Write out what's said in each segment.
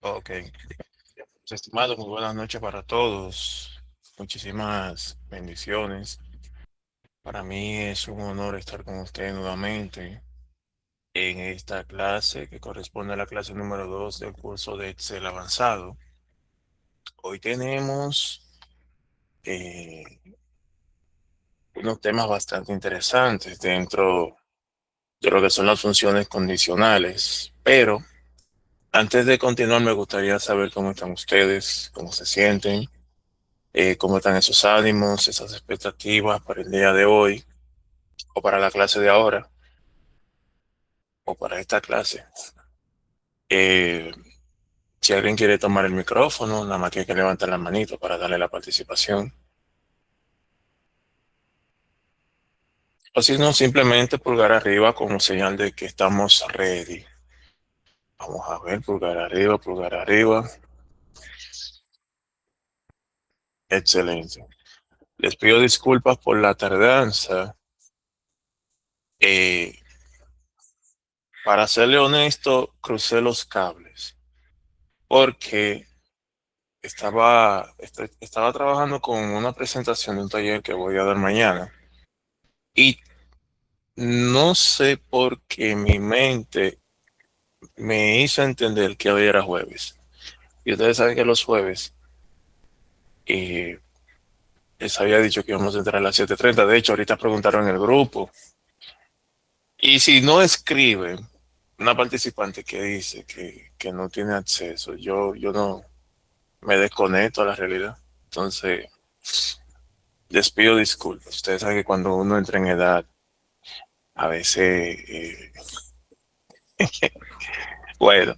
Ok, estimado, muy buenas noches para todos. Muchísimas bendiciones. Para mí es un honor estar con usted nuevamente en esta clase que corresponde a la clase número 2 del curso de Excel avanzado. Hoy tenemos eh, unos temas bastante interesantes dentro de lo que son las funciones condicionales, pero antes de continuar me gustaría saber cómo están ustedes, cómo se sienten. Cómo están esos ánimos, esas expectativas para el día de hoy, o para la clase de ahora, o para esta clase. Eh, si alguien quiere tomar el micrófono, nada más que hay que levantar la manito para darle la participación. O si no, simplemente pulgar arriba como señal de que estamos ready. Vamos a ver, pulgar arriba, pulgar arriba. Excelente. Les pido disculpas por la tardanza. Eh, para serle honesto, crucé los cables porque estaba trabajando con una presentación de un taller que voy a dar mañana y no sé por qué mi mente me hizo entender que hoy era jueves. Y ustedes saben que los jueves eh, les había dicho que íbamos a entrar a las 7:30. De hecho, ahorita preguntaron en el grupo. Y si no escriben una participante que dice que no tiene acceso, yo no me desconecto a la realidad. Entonces, les pido disculpas. Ustedes saben que cuando uno entra en edad, a veces, bueno,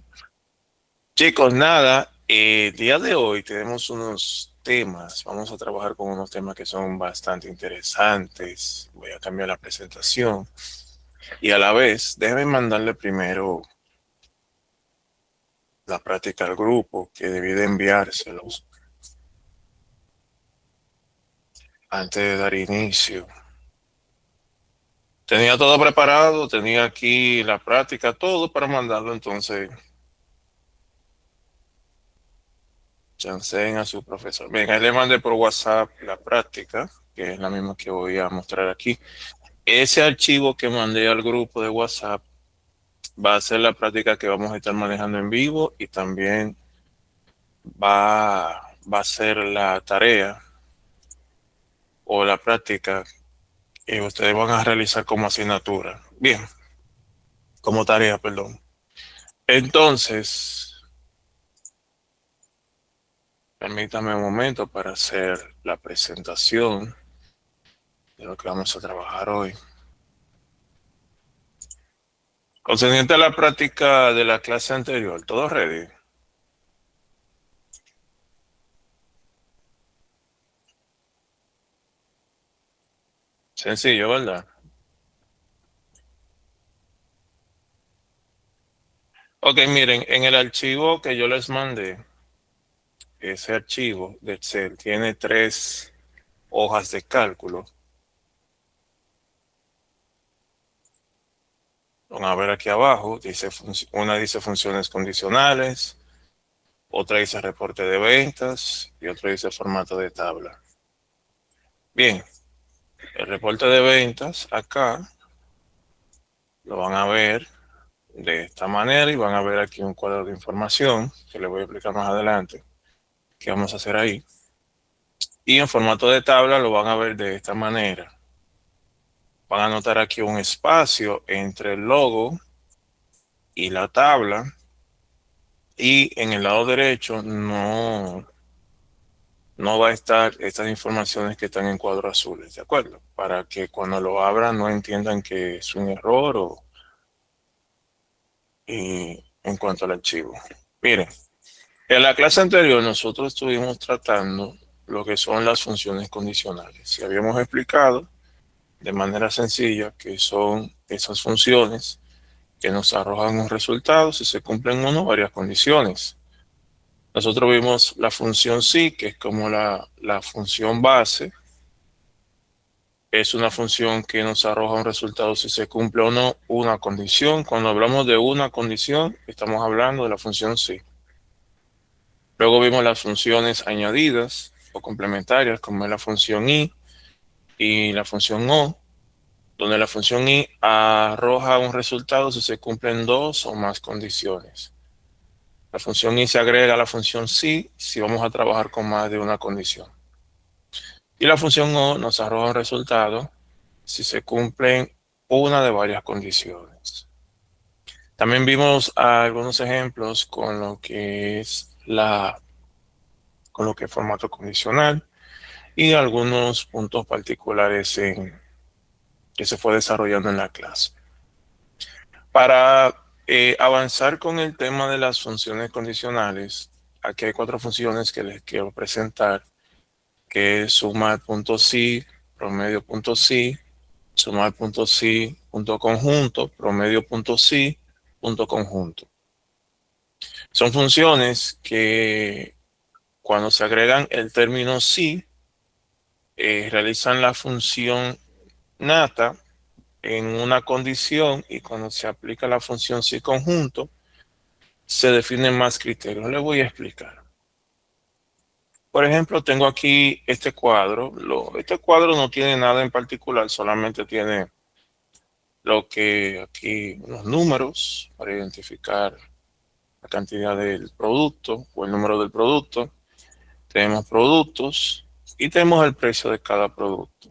chicos, nada, el día de hoy tenemos unos temas, vamos a trabajar con unos temas que son bastante interesantes. Voy a cambiar la presentación y a la vez, déjenme mandarle primero la práctica al grupo que debí de enviárselos antes de dar inicio. Tenía todo preparado, tenía aquí la práctica, todo para mandarlo, entonces chanceen a su profesor. Bien, ahí le mandé por WhatsApp la práctica, que es la misma que voy a mostrar aquí. Ese archivo que mandé al grupo de WhatsApp va a ser la práctica que vamos a estar manejando en vivo y también va a ser la tarea o la práctica que ustedes van a realizar como asignatura. Bien, como tarea, perdón. Entonces, permítame un momento para hacer la presentación de lo que vamos a trabajar hoy. Concerniente a la práctica de la clase anterior, ¿todo ready? Sencillo, ¿verdad? Ok, miren, en el archivo que yo les mandé, ese archivo de Excel tiene tres hojas de cálculo. Van a ver aquí abajo, una dice funciones condicionales, otra dice reporte de ventas y otra dice formato de tabla. Bien, el reporte de ventas acá lo van a ver de esta manera y van a ver aquí un cuadro de información que les voy a explicar más adelante qué vamos a hacer ahí. Y en formato de tabla lo van a ver de esta manera. Van a notar aquí un espacio entre el logo y la tabla. Y en el lado derecho no va a estar estas informaciones que están en cuadros azules, ¿de acuerdo? Para que cuando lo abran no entiendan que es un error en cuanto al archivo. Miren, en la clase anterior nosotros estuvimos tratando lo que son las funciones condicionales. Y habíamos explicado de manera sencilla que son esas funciones que nos arrojan un resultado si se cumplen uno o varias condiciones. Nosotros vimos la función sí, que es como la función base. Es una función que nos arroja un resultado si se cumple o no una condición. Cuando hablamos de una condición, estamos hablando de la función sí. Luego vimos las funciones añadidas o complementarias, como es la función i y la función o, donde la función i arroja un resultado si se cumplen dos o más condiciones. La función i se agrega a la función si vamos a trabajar con más de una condición. Y la función o nos arroja un resultado si se cumplen una de varias condiciones. También vimos algunos ejemplos con lo que es con lo que es formato condicional y algunos puntos particulares que se fue desarrollando en la clase. Para avanzar con el tema de las funciones condicionales, aquí hay cuatro funciones que les quiero presentar, que es sumar.si, promedio.si, sumar.si, punto conjunto, promedio.si, punto conjunto. Son funciones que cuando se agregan el término si, realizan la función nata en una condición y cuando se aplica la función si conjunto, se definen más criterios. Le voy a explicar. Por ejemplo, tengo aquí este cuadro. Este cuadro no tiene nada en particular, solamente tiene lo que aquí, unos números para identificar la cantidad del producto o el número del producto. Tenemos productos y tenemos el precio de cada producto.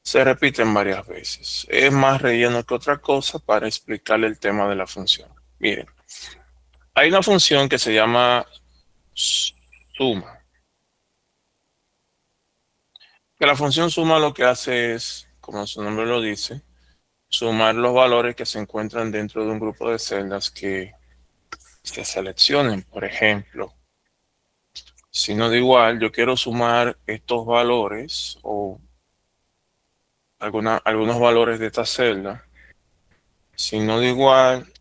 Se repiten varias veces. Es más relleno que otra cosa para explicarle el tema de la función. Miren, hay una función que se llama suma. Que la función suma lo que hace es, como su nombre lo dice, sumar los valores que se encuentran dentro de un grupo de celdas que se seleccionen. Por ejemplo, si no da igual, yo quiero sumar estos valores o algunos valores de esta celda. Si no da igual,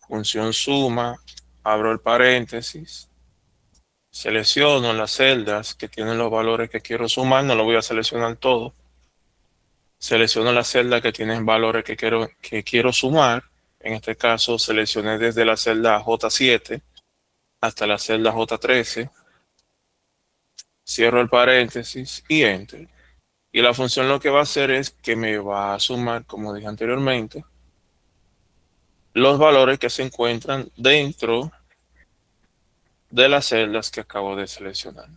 función suma, abro el paréntesis, selecciono las celdas que tienen los valores que quiero sumar, no lo voy a seleccionar todo. Selecciono las celdas que tienen valores que quiero sumar. En este caso, seleccioné desde la celda J7 hasta la celda J13. Cierro el paréntesis y Enter. Y la función lo que va a hacer es que me va a sumar, como dije anteriormente, los valores que se encuentran dentro de las celdas que acabo de seleccionar.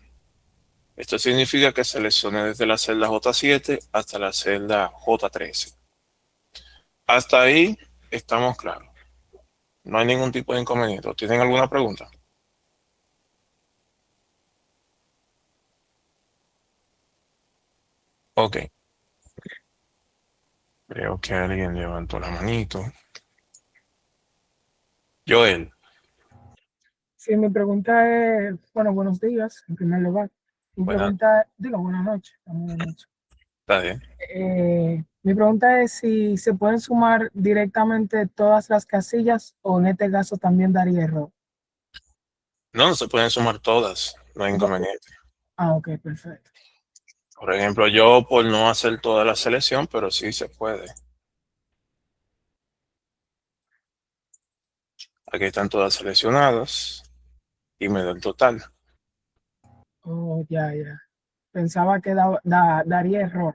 Esto significa que seleccioné desde la celda J7 hasta la celda J13. Hasta ahí estamos claros. No hay ningún tipo de inconveniente. ¿Tienen alguna pregunta? Ok. Creo que alguien levantó la manito. Joel, Sí, mi pregunta es, bueno, buenos días, en primer lugar. Mi buenas, pregunta, digo, buenas noches, estamos de noche. está bien. Mi pregunta es si se pueden sumar directamente todas las casillas o en este caso también daría error. No, no se pueden sumar todas, no hay No. inconveniente. Ok, perfecto. Por ejemplo, yo por no hacer toda la selección, pero sí se puede. Aquí están todas seleccionadas y me da el total. Oh, ya, ya. Pensaba que daría error.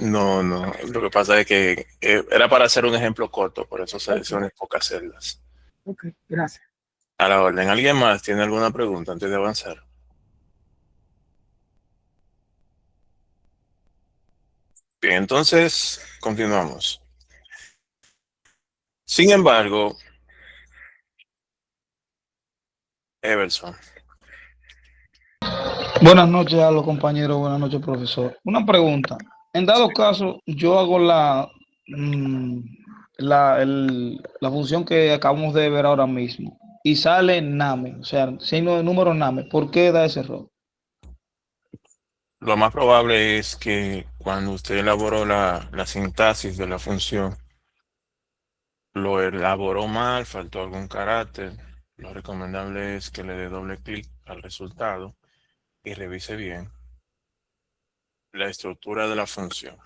No, no, lo que pasa es que era para hacer un ejemplo corto, por eso Ok, seleccioné pocas celdas. ok, gracias. A la orden, ¿alguien más tiene alguna pregunta antes de avanzar? Bien, entonces continuamos. Sin embargo, Everson, Buenas noches a los compañeros, buenas noches, profesor. Una pregunta. En dado caso, yo hago mm, la función que acabamos de ver ahora mismo y sale NAME, o sea, signo de número NAME. ¿Por qué da ese error? lo más probable es que cuando usted elaboró la sintaxis de la función, lo elaboró mal, faltó algún carácter. Lo recomendable es que le dé doble clic al resultado y revise bien la estructura de la función.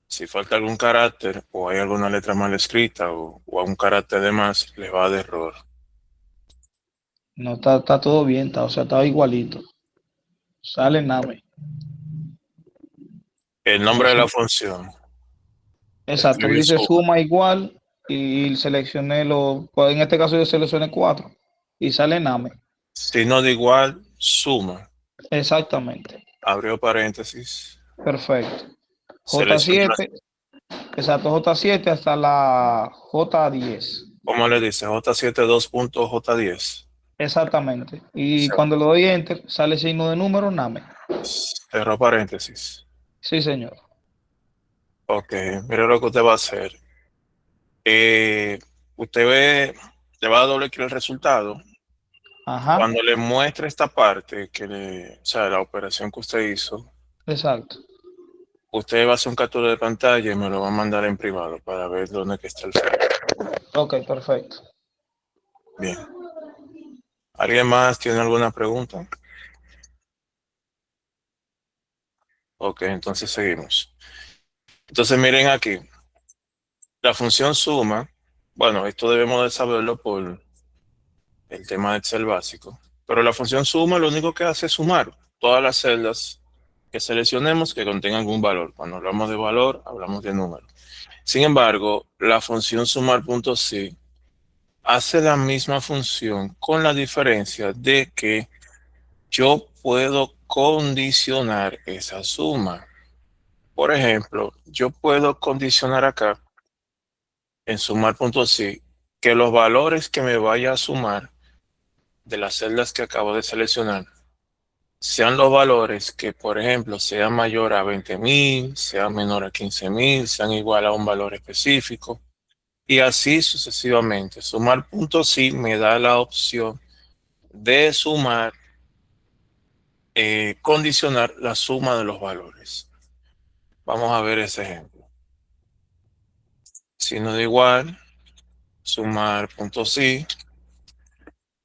Si falta algún carácter o hay alguna letra mal escrita o un carácter de más, le va de error. No, está todo bien, o sea, está igualito. Sale name. El nombre de la función. Exacto, Escribir dice suma. suma igual y seleccioné pues en este caso yo seleccioné 4 y sale name. Signo de igual, suma. Exactamente, Abrió paréntesis. perfecto. Selecciona la, J7, exacto, J7 hasta la J10. ¿cómo le dice? J7 2.J10. Exactamente. Y cuando le doy enter, sale el signo de número name. Cerró paréntesis. Sí, señor. Ok, mire lo que usted va a hacer. Eh, Usted ve, le va a dar doble clic al resultado. Ajá, Cuando le muestre esta parte, o sea, la operación que usted hizo, exacto. usted va a hacer un captura de pantalla y me lo va a mandar en privado para ver dónde que está el fallo. Ok, perfecto. Bien. ¿Alguien más tiene alguna pregunta? Ok, entonces seguimos. Entonces miren aquí, la función suma, bueno, esto debemos de saberlo por el tema de Excel básico, pero la función suma lo único que hace es sumar todas las celdas que seleccionemos que contengan algún valor. Cuando hablamos de valor, hablamos de número. Sin embargo, la función sumar.si hace la misma función con la diferencia de que yo puedo condicionar esa suma. Por ejemplo, yo puedo condicionar acá en sumar.si que los valores que me vaya a sumar de las celdas que acabo de seleccionar sean los valores que, por ejemplo, sea mayor a 20.000, sea menor a 15.000, sean igual a un valor específico y así sucesivamente. Sumar.si me da la opción de sumar, condicionar la suma de los valores. Vamos a ver ese ejemplo. Signo de igual, sumar.si,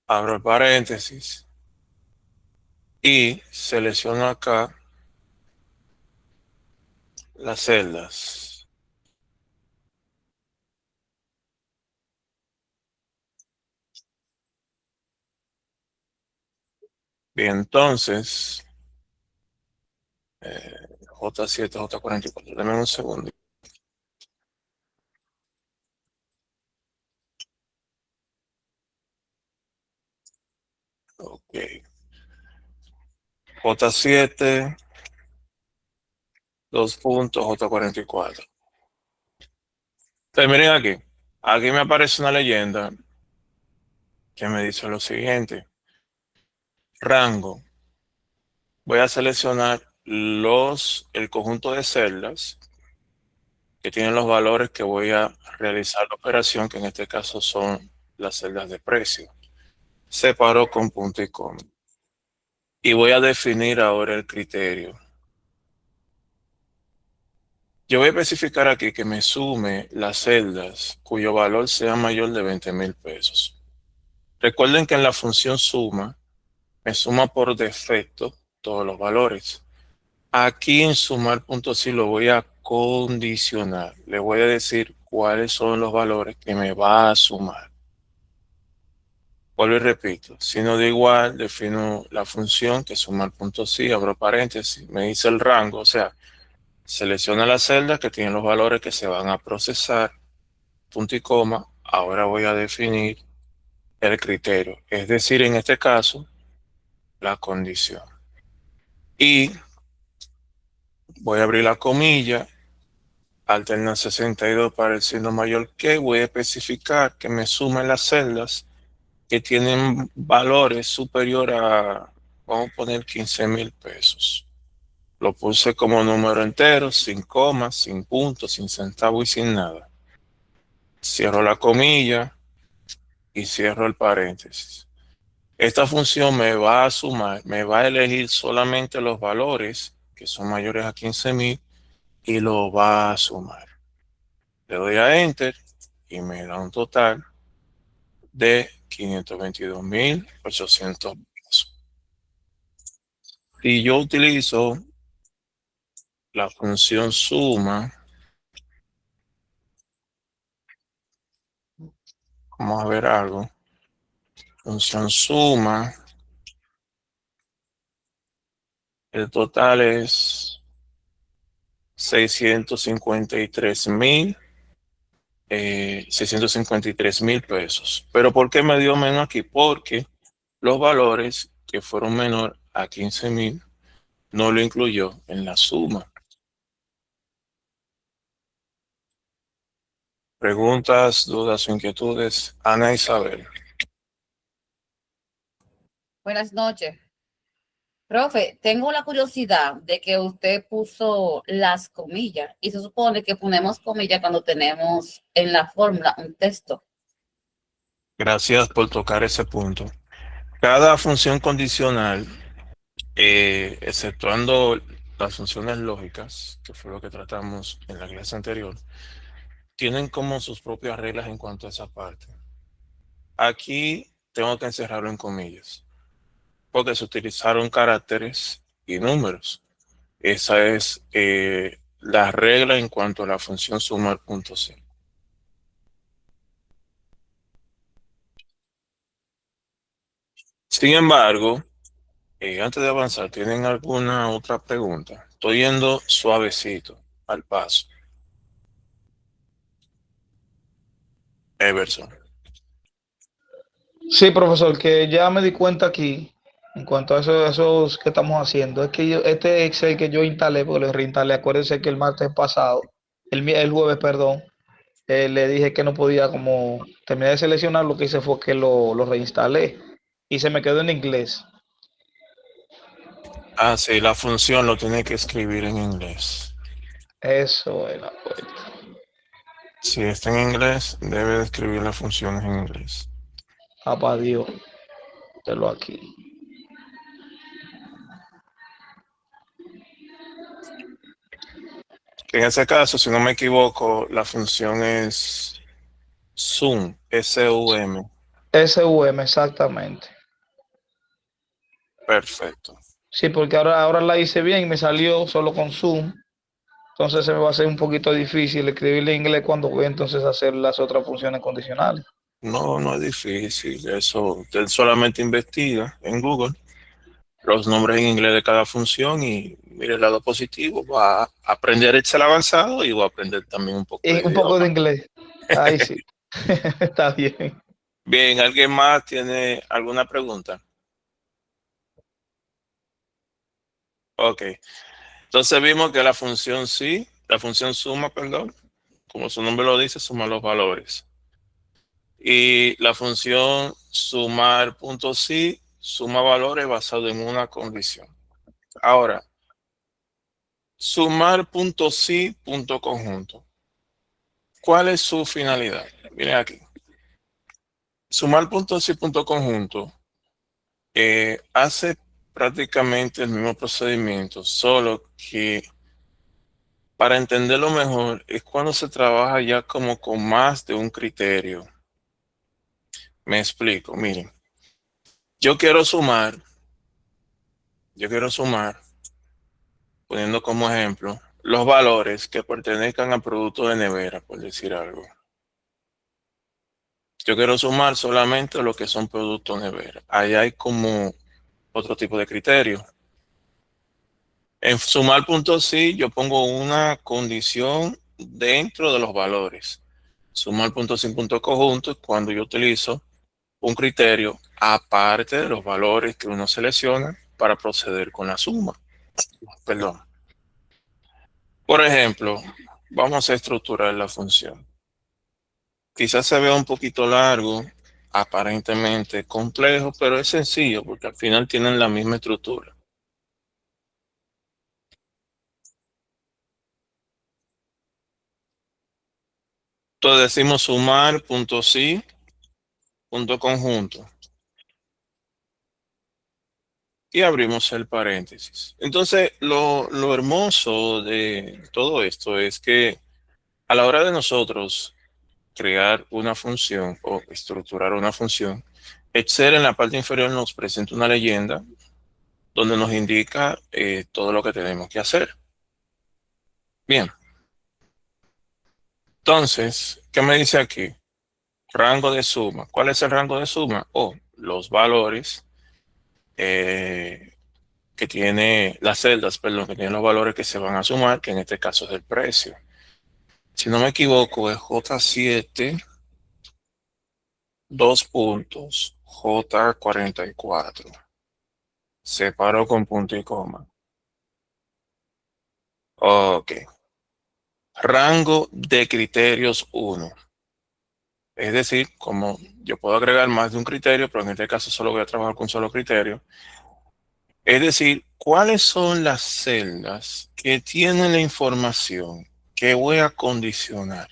abro el paréntesis y selecciono acá las celdas. Bien, entonces, J7, J44, dame un segundo. Ok. J7, 2 puntos, J44. Entonces, miren aquí. Aquí me aparece una leyenda que me dice lo siguiente. Rango. Voy a seleccionar el conjunto de celdas que tienen los valores que voy a realizar la operación, que en este caso son las celdas de precio. Separo con punto y coma. Y voy a definir ahora el criterio. Yo voy a especificar aquí que me sume las celdas cuyo valor sea mayor de 20.000 pesos. Recuerden que en la función suma, me suma por defecto todos los valores. Aquí en sumar.si lo voy a condicionar. Le voy a decir cuáles son los valores que me va a sumar. Vuelvo y repito. Si no da igual, defino la función que es sumar.si, abro paréntesis, me dice el rango, o sea, selecciona las celdas que tienen los valores que se van a procesar, punto y coma. Ahora voy a definir el criterio, es decir, en este caso, la condición. Y voy a abrir la comilla, alterna 62 para el signo mayor que, voy a especificar que me sumen las celdas que tienen valores superior a, vamos a poner 15.000 pesos. Lo puse como número entero, sin comas, sin puntos, sin centavo y sin nada. Cierro la comilla y cierro el paréntesis. Esta función me va a sumar, me va a elegir solamente los valores que son mayores a 15.000 y lo va a sumar. Le doy a Enter y me da un total de 522.800 pesos. Si yo utilizo la función suma, vamos a ver algo. Función suma. El total es 653 mil pesos. ¿Pero por qué me dio menos aquí? Porque los valores que fueron menor a 15,000 no lo incluyó en la suma. Preguntas, dudas o inquietudes. Ana Isabel. Buenas noches. Profe, tengo la curiosidad de que usted puso las comillas y se supone que ponemos comillas cuando tenemos en la fórmula un texto. Gracias por tocar ese punto. Cada función condicional, exceptuando las funciones lógicas, que fue lo que tratamos en la clase anterior, tienen como sus propias reglas en cuanto a esa parte. Aquí tengo que encerrarlo en comillas, porque se utilizaron caracteres y números. Esa es la regla en cuanto a la función sumar punto C. Sin embargo, antes de avanzar, ¿tienen alguna otra pregunta? Estoy yendo suavecito al paso. Everson. Sí, profesor, que ya me di cuenta aquí, en cuanto a esos que estamos haciendo, es que este Excel que yo instalé, porque lo reinstalé, acuérdense que el martes pasado, el jueves, perdón, le dije que no podía como terminar de seleccionar, lo que hice fue que lo reinstalé y se me quedó en inglés. Ah, sí, la función lo tiene que escribir en inglés. Eso es la vuelta. Si está en inglés, debe de escribir las funciones en inglés. Papá Dios, lo aquí. En ese caso, si no me equivoco, la función es sum, S-U-M. SUM, exactamente. Perfecto. Sí, porque ahora la hice bien y me salió solo con Zoom. Entonces se me va a hacer un poquito difícil escribirle en inglés cuando voy entonces a hacer las otras funciones condicionales. No, no es difícil. Eso, usted solamente investiga en Google los nombres en inglés de cada función y mire el lado positivo. Va a aprender Excel avanzado y va a aprender también un poco Y de un poco de idioma. inglés. Ahí sí. Está bien. Bien, ¿alguien más tiene alguna pregunta? Ok. Entonces vimos que la función sí, la función suma, perdón, como su nombre lo dice, suma los valores. Y la función sumar punto sí suma valores basados en una condición. Ahora, sumar punto sí punto conjunto. ¿Cuál es su finalidad? Miren aquí. Sumar punto sí punto conjunto hace prácticamente el mismo procedimiento, solo que para entenderlo mejor es cuando se trabaja ya como con más de un criterio. Me explico, miren. Yo quiero sumar, poniendo como ejemplo, los valores que pertenezcan al producto de nevera, por decir algo. Yo quiero sumar solamente lo que son productos nevera. Ahí hay como otro tipo de criterio. En sumar puntos sí, yo pongo una condición dentro de los valores. Sumar puntos sin punto conjunto es cuando yo utilizo un criterio aparte de los valores que uno selecciona para proceder con la suma. Perdón. Por ejemplo, vamos a estructurar la función. Quizás se vea un poquito largo, aparentemente complejo, pero es sencillo porque al final tienen la misma estructura. Entonces decimos sumar punto sí, punto conjunto. Y abrimos el paréntesis. Entonces, lo hermoso de todo esto es que a la hora de nosotros crear una función o estructurar una función, Excel en la parte inferior nos presenta una leyenda donde nos indica todo lo que tenemos que hacer. Bien, entonces, ¿qué me dice aquí? Rango de suma. ¿Cuál es el rango de suma? Oh, los valores que tiene las celdas, perdón, que tienen los valores que se van a sumar, que en este caso es el precio. Si no me equivoco, es J7, dos puntos, J44. Separo con punto y coma. Ok. Rango de criterios 1. Es decir, como yo puedo agregar más de un criterio, pero en este caso solo voy a trabajar con un solo criterio. Es decir, ¿cuáles son las celdas que tienen la información que voy a condicionar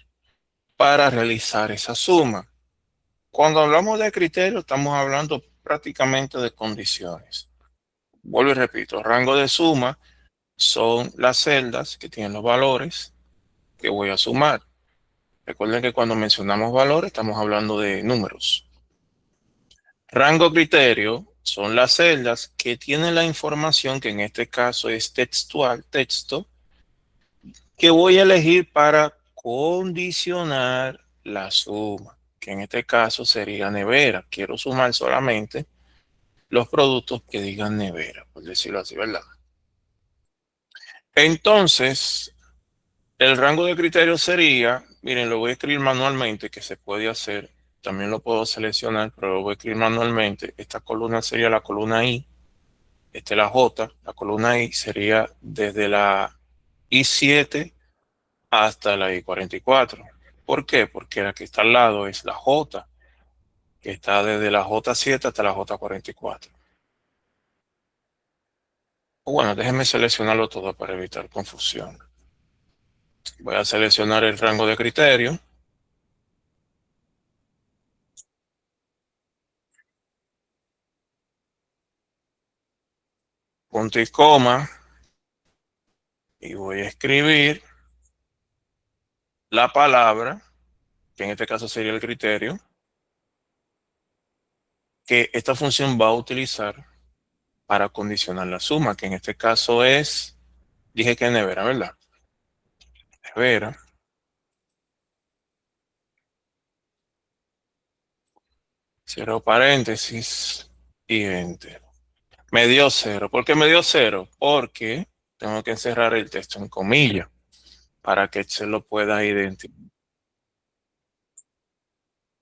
para realizar esa suma? Cuando hablamos de criterios, estamos hablando prácticamente de condiciones. Vuelvo y repito, rango de suma son las celdas que tienen los valores que voy a sumar. Recuerden que cuando mencionamos valores, estamos hablando de números. Rango criterio son las celdas que tienen la información, que en este caso es textual, texto, que voy a elegir para condicionar la suma, que en este caso sería nevera. Quiero sumar solamente los productos que digan nevera, por decirlo así, ¿verdad? Entonces, el rango de criterios sería, miren, lo voy a escribir manualmente, que se puede hacer. También lo puedo seleccionar, pero lo voy a escribir manualmente. Esta columna sería la columna I. Esta es la J. La columna I sería desde la I7 hasta la I44. ¿Por qué? Porque la que está al lado es la J, que está desde la J7 hasta la J44. Bueno, déjenme seleccionarlo todo para evitar confusión. Voy a seleccionar el rango de criterio. Punto y coma. Y voy a escribir la palabra, que en este caso sería el criterio, que esta función va a utilizar para condicionar la suma, que en este caso es, dije que es nevera, ¿verdad? Nevera. Cierro paréntesis y enter. Me dio cero. ¿Por qué me dio cero? Porque tengo que encerrar el texto en comillas para que se lo pueda identificar.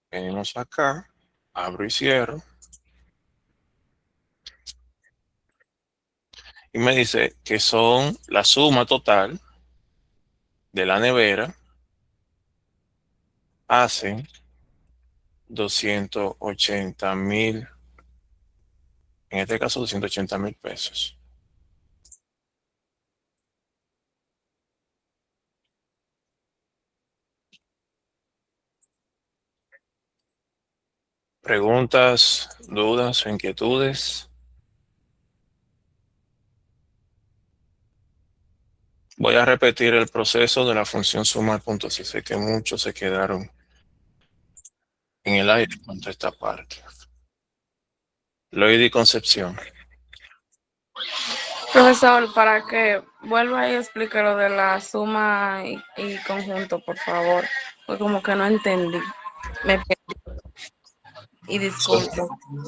Venimos acá, abro y cierro. Y me dice que son la suma total de la nevera hacen 280,000, en este caso 280,000 pesos. ¿Preguntas, dudas o inquietudes? Voy a repetir el proceso de la función sumar puntos. Si sé que muchos se quedaron en el aire contra esta parte. Loidi Concepción. Profesor, para que vuelva y explique lo de la suma y conjunto, por favor. Pues como que no entendí. Me perdí. Y disculpe.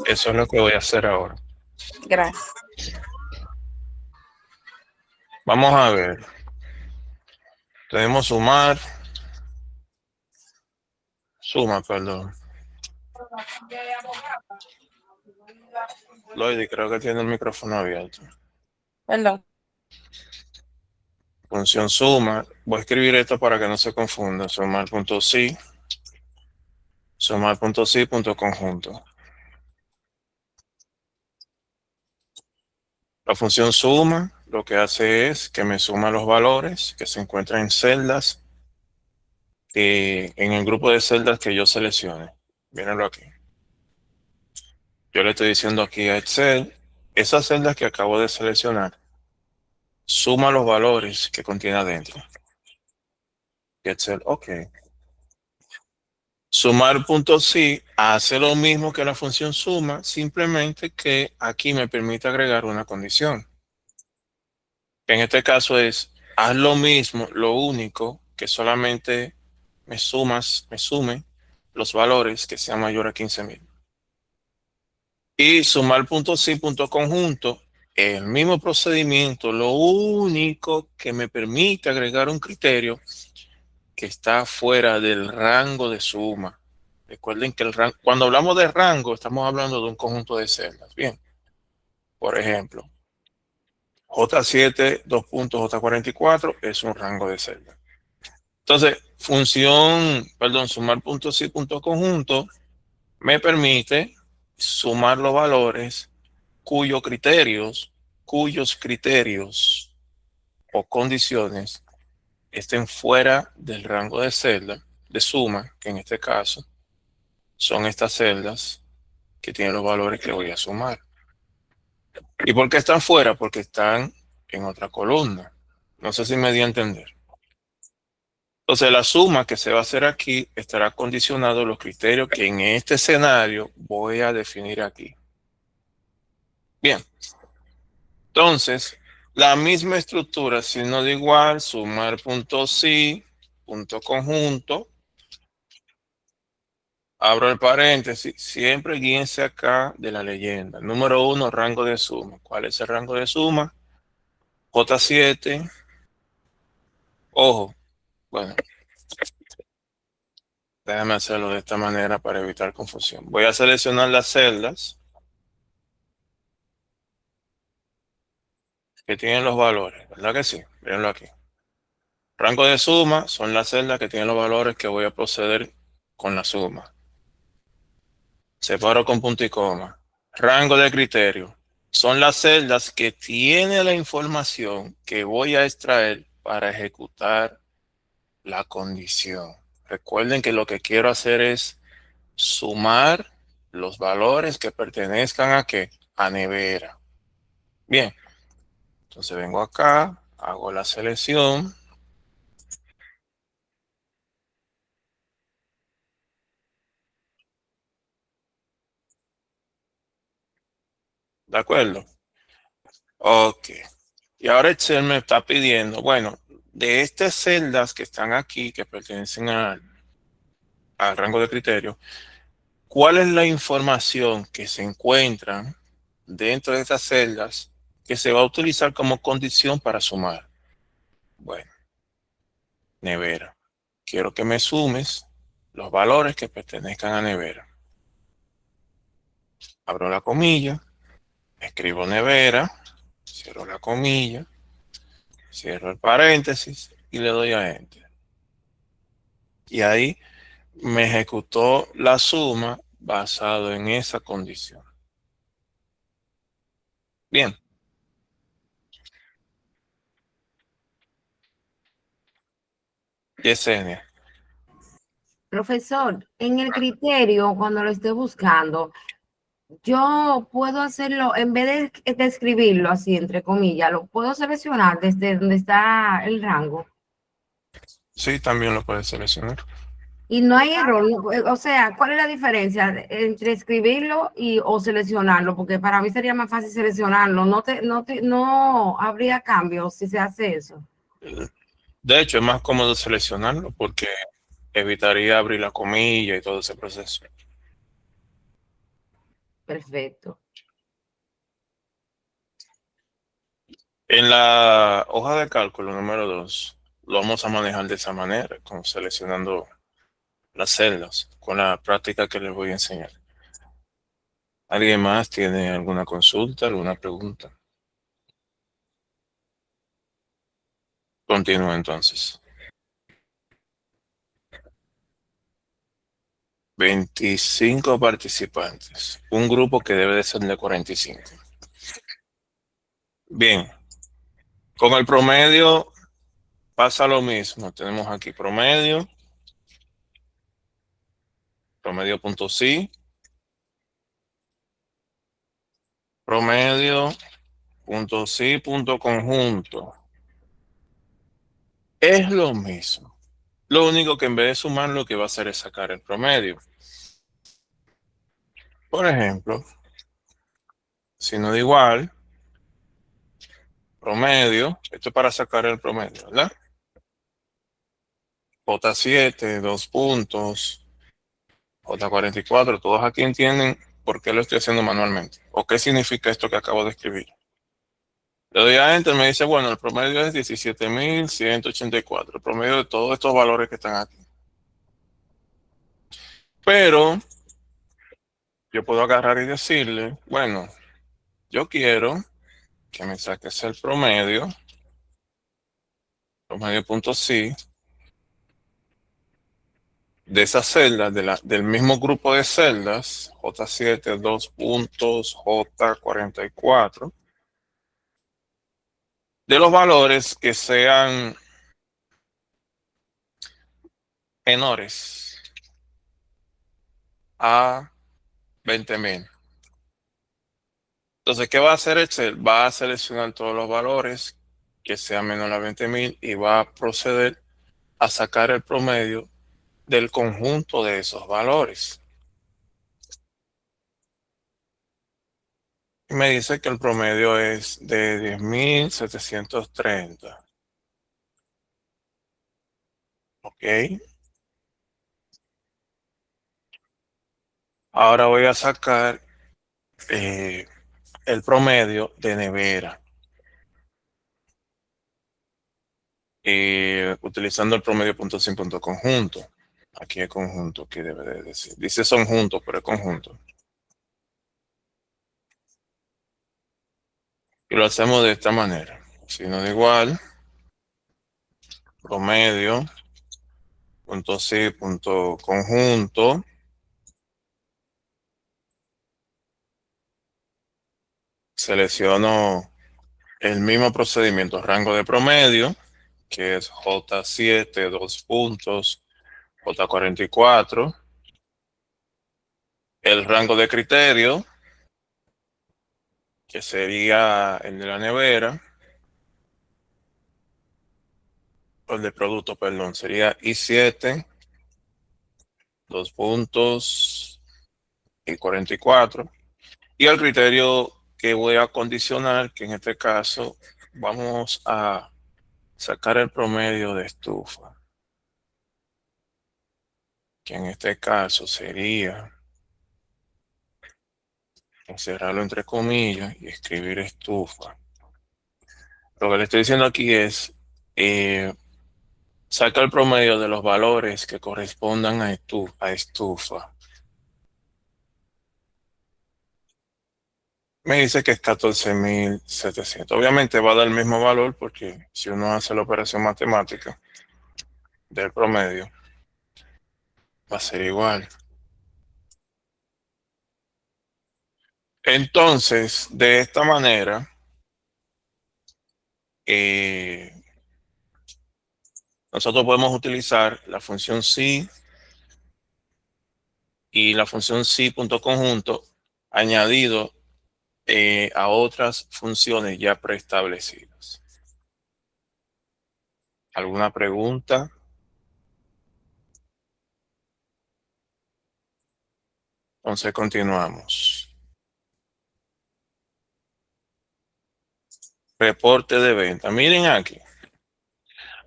Eso es lo que voy a hacer ahora. Gracias. Vamos a ver. Tenemos sumar. Suma, perdón. Loidi, creo que tiene el micrófono abierto. Perdón. Función suma. Voy a escribir esto para que no se confunda. Sumar.si. Sumar.si. Conjunto. La función suma lo que hace es que me suma los valores que se encuentran en celdas, en el grupo de celdas que yo seleccione. Mírenlo aquí. Yo le estoy diciendo aquí a Excel, esas celdas que acabo de seleccionar, suma los valores que contiene adentro. Y Excel, ok. Sumar.si hace lo mismo que la función suma, simplemente que aquí me permite agregar una condición. En este caso es, haz lo mismo, lo único que solamente me sume los valores que sean mayor a 15,000. Y sumar punto sí, punto conjunto, el mismo procedimiento, lo único que me permite agregar un criterio que está fuera del rango de suma. Recuerden que cuando hablamos de rango, estamos hablando de un conjunto de celdas. Bien, por ejemplo, J7, 2 puntos, J44 es un rango de celdas. Entonces, sumar punto sí, punto conjunto, me permite sumar los valores cuyos criterios o condiciones estén fuera del rango de celda de suma, que en este caso son estas celdas que tienen los valores que voy a sumar. ¿Y por qué están fuera? Porque están en otra columna. No sé si me di a entender. Entonces, la suma que se va a hacer aquí estará condicionado a los criterios que en este escenario voy a definir aquí. Bien. Entonces, la misma estructura, signo de igual, sumar punto sí, punto conjunto, abro el paréntesis, siempre guíense acá de la leyenda. Número 1, rango de suma. ¿Cuál es el rango de suma? J7. Ojo, bueno, déjame hacerlo de esta manera para evitar confusión. Voy a seleccionar las celdas que tienen los valores, ¿verdad que sí? Mírenlo aquí. Rango de suma son las celdas que tienen los valores que voy a proceder con la suma. Separo con punto y coma. Rango de criterio. Son las celdas que tiene la información que voy a extraer para ejecutar la condición. Recuerden que lo que quiero hacer es sumar los valores que pertenezcan a ¿qué? A nevera. Bien. Entonces vengo acá, hago la selección. ¿De acuerdo? Ok. Y ahora Excel me está pidiendo, bueno, de estas celdas que están aquí, que pertenecen al rango de criterio, ¿cuál es la información que se encuentra dentro de estas celdas que se va a utilizar como condición para sumar? Bueno, nevera. Quiero que me sumes los valores que pertenezcan a nevera. Abro la comilla, escribo nevera, cierro la comilla, cierro el paréntesis y le doy a Enter. Y ahí me ejecutó la suma basado en esa condición. Bien. Yesenia. Profesor, en el criterio, cuando lo esté buscando, yo puedo hacerlo, en vez de escribirlo así, entre comillas, lo puedo seleccionar desde donde está el rango. Sí, también lo puedes seleccionar. Y no hay error, o sea, ¿cuál es la diferencia entre escribirlo o seleccionarlo? Porque para mí sería más fácil seleccionarlo, no habría cambios si se hace eso. De hecho, es más cómodo seleccionarlo porque evitaría abrir la comilla y todo ese proceso. Perfecto. En la hoja de cálculo número 2, lo vamos a manejar de esa manera, como seleccionando las celdas, con la práctica que les voy a enseñar. ¿Alguien más tiene alguna consulta, alguna pregunta? Continúo entonces. 25 participantes. Un grupo que debe de ser de 45. Bien. Con el promedio pasa lo mismo. Tenemos aquí promedio punto sí, promedio punto sí, punto conjunto. Es lo mismo. Lo único que en vez de sumar lo que va a hacer es sacar el promedio. Por ejemplo, signo de igual, promedio, esto es para sacar el promedio, ¿verdad? J7, 2 puntos, J44, todos aquí entienden por qué lo estoy haciendo manualmente o qué significa esto que acabo de escribir. Le doy a Enter, me dice, bueno, el promedio es 17.184, el promedio de todos estos valores que están aquí. Pero yo puedo agarrar y decirle, bueno, yo quiero que me saques el promedio.si, de esas celdas, del mismo grupo de celdas, J7, 2 puntos, J44, de los valores que sean menores a 20.000. Entonces, ¿qué va a hacer Excel? Va a seleccionar todos los valores que sean menor a 20.000 y va a proceder a sacar el promedio del conjunto de esos valores. Y me dice que el promedio es de 10.730. Ok. Ahora voy a sacar el promedio de nevera. Utilizando el promedio.sim.conjunto. Aquí es conjunto, que debe de decir. Dice son juntos, pero es conjunto. Y lo hacemos de esta manera. Signo de igual, promedio, punto sí, punto conjunto. Selecciono el mismo procedimiento, rango de promedio, que es J7, 2 puntos, J44. El rango de criterio, que sería el de la nevera, o el de producto, perdón, sería I7, 2 puntos y 44. Y el criterio que voy a condicionar, que en este caso vamos a sacar el promedio de estufa, que en este caso sería encerrarlo entre comillas y escribir estufa. Lo que le estoy diciendo aquí es saca el promedio de los valores que correspondan a estufa. Me dice que es 14.700. Obviamente va a dar el mismo valor porque si uno hace la operación matemática del promedio, va a ser igual. Entonces, de esta manera, nosotros podemos utilizar la función si y la función si.conjunto añadido a otras funciones ya preestablecidas. ¿Alguna pregunta? Entonces continuamos. Reporte de venta. Miren aquí.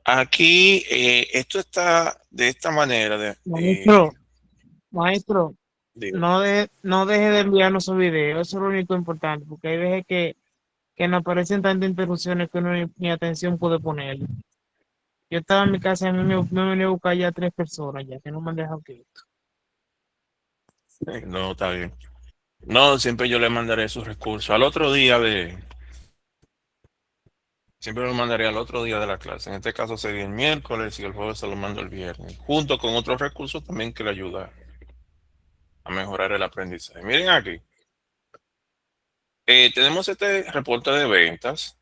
Aquí esto está de esta manera. Maestro, Digo, no deje de enviarnos su video, eso es lo único importante, porque hay veces que nos aparecen tantas interrupciones que uno ni atención puede poner. Yo estaba en mi casa y a mí me venía a buscar ya 3 personas ya, que no me han dejado quieto. no, está bien. No, siempre yo le mandaré sus recursos. Siempre lo mandaré al otro día de la clase. En este caso sería el miércoles y el jueves se lo mando el viernes. Junto con otros recursos también que le ayudan a mejorar el aprendizaje. Miren aquí. Tenemos este reporte de ventas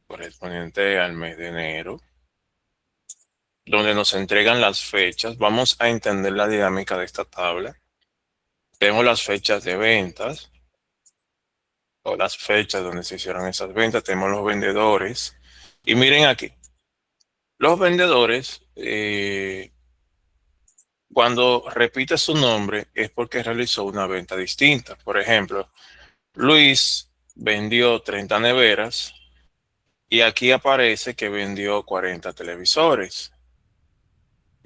correspondiente al mes de enero, donde nos entregan las fechas. Vamos a entender la dinámica de esta tabla. Tenemos las fechas de ventas, o las fechas donde se hicieron esas ventas. Tenemos los vendedores. Y miren aquí. Los vendedores, cuando repite su nombre, es porque realizó una venta distinta. Por ejemplo, Luis vendió 30 neveras y aquí aparece que vendió 40 televisores.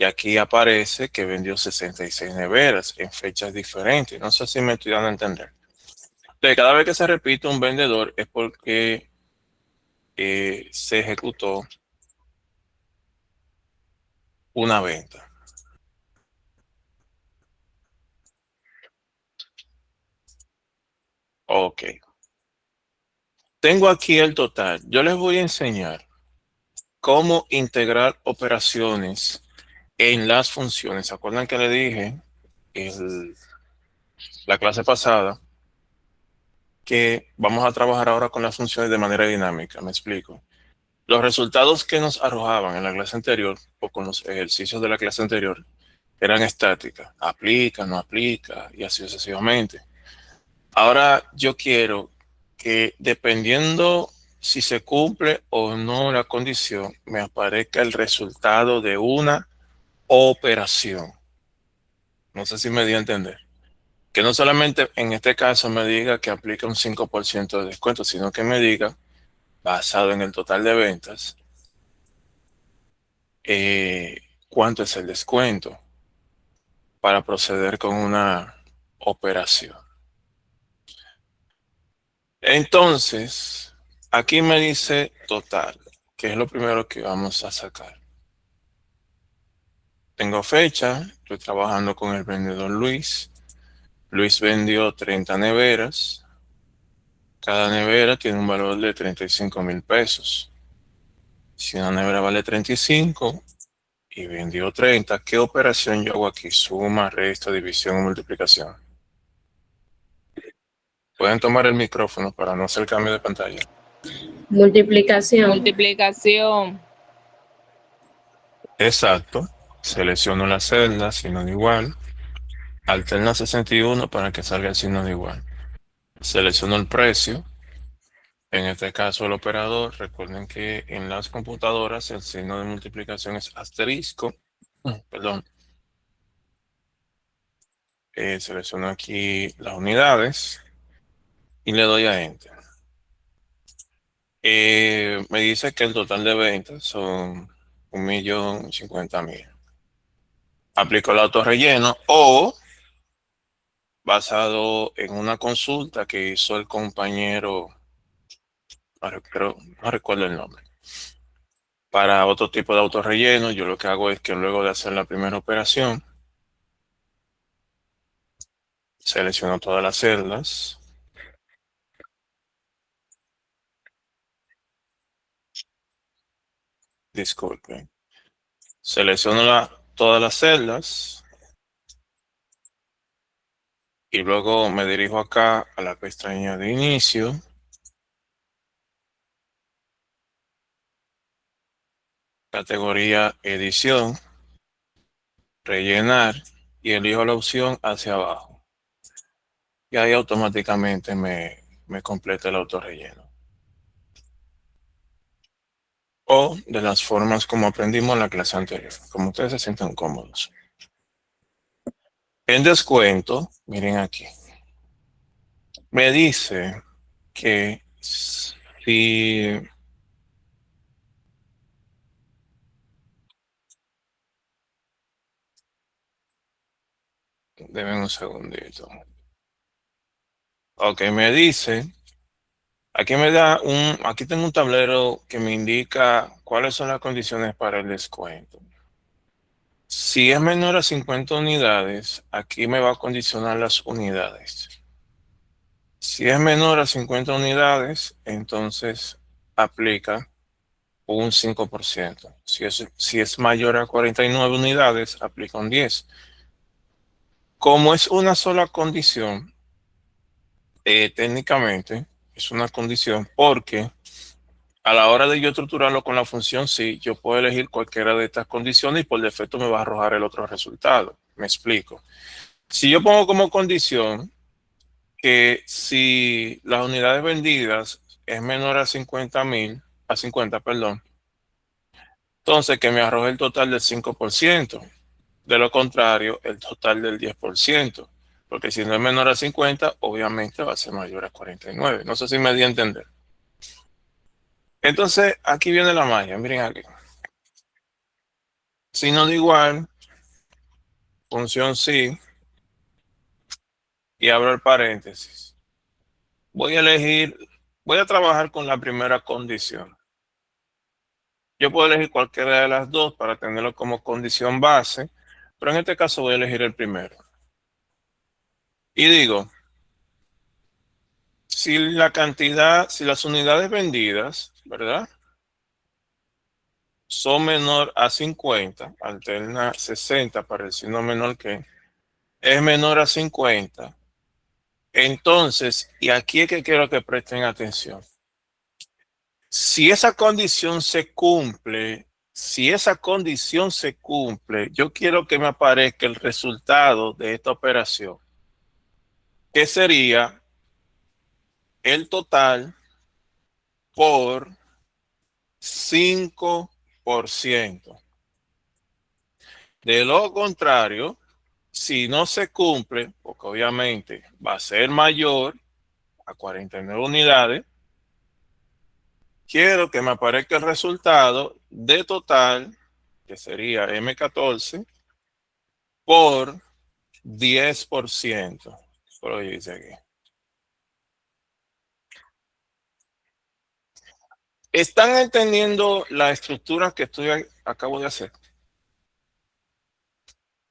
Y aquí aparece que vendió 66 neveras en fechas diferentes. No sé si me estoy dando a entender. Entonces, cada vez que se repite un vendedor es porque se ejecutó una venta. Ok. Tengo aquí el total. Yo les voy a enseñar cómo integrar operaciones en las funciones. ¿Se acuerdan que le dije la clase pasada que vamos a trabajar ahora con las funciones de manera dinámica? Me explico. Los resultados que nos arrojaban en la clase anterior o con los ejercicios de la clase anterior eran estáticas. Aplica, no aplica y así sucesivamente. Ahora yo quiero que dependiendo si se cumple o no la condición, me aparezca el resultado de una operación. No sé si me di a entender. Que no solamente en este caso me diga que aplica un 5% de descuento, sino que me diga, basado en el total de ventas, cuánto es el descuento para proceder con una operación. Entonces, aquí me dice total, que es lo primero que vamos a sacar. Tengo fecha, estoy trabajando con el vendedor Luis. Luis vendió 30 neveras. Cada nevera tiene un valor de 35,000 pesos. Si una nevera vale 35 y vendió 30, ¿qué operación yo hago aquí? Suma, resta, división o multiplicación. Pueden tomar el micrófono para no hacer cambio de pantalla. Multiplicación. Multiplicación. Exacto. Selecciono la celda, signo de igual. Alterna 61 para que salga el signo de igual. Selecciono el precio. En este caso el operador. Recuerden que en las computadoras el signo de multiplicación es asterisco. Perdón. Selecciono aquí las unidades y le doy a Enter. Me dice que el total de ventas son 1.050.000. Aplico el autorrelleno o basado en una consulta que hizo el compañero, pero no recuerdo el nombre. Para otro tipo de autorrelleno, yo lo que hago es que luego de hacer la primera operación, selecciono todas las celdas. Disculpen. Selecciono todas las celdas y luego me dirijo acá a la pestaña de inicio. Categoría edición, rellenar y elijo la opción hacia abajo. Y ahí automáticamente me completa el autorrelleno. O de las formas como aprendimos en la clase anterior, como ustedes se sientan cómodos. En descuento, miren aquí, me dice que si deben un segundito. Ok, me dice, aquí tengo un tablero que me indica cuáles son las condiciones para el descuento. Si es menor a 50 unidades, aquí me va a condicionar las unidades. Si es menor a 50 unidades, entonces aplica un 5%. Si es mayor a 49 unidades, aplica un 10%. Como es una sola condición, técnicamente es una condición porque a la hora de yo estructurarlo con la función sí, yo puedo elegir cualquiera de estas condiciones y por defecto me va a arrojar el otro resultado. Me explico. Si yo pongo como condición que si las unidades vendidas es menor a 50, perdón, entonces que me arroje el total del 5%. De lo contrario, el total del 10%. Porque si no es menor a 50, obviamente va a ser mayor a 49. No sé si me di a entender. Entonces, aquí viene la magia. Miren aquí. Signo de igual, función sí, y abro el paréntesis. Voy a trabajar con la primera condición. Yo puedo elegir cualquiera de las dos para tenerlo como condición base, pero en este caso voy a elegir el primero. Y digo, si las unidades vendidas, ¿verdad? Son menor a 50, alterna 60 para el signo menor que es menor a 50. Entonces, y aquí es que quiero que presten atención. Si esa condición se cumple, yo quiero que me aparezca el resultado de esta operación, que sería el total por 5%. De lo contrario, si no se cumple, porque obviamente va a ser mayor a 49 unidades, quiero que me aparezca el resultado de total, que sería M14, por 10%. Por lo que dice aquí. ¿Están entendiendo la estructura que acabo de hacer?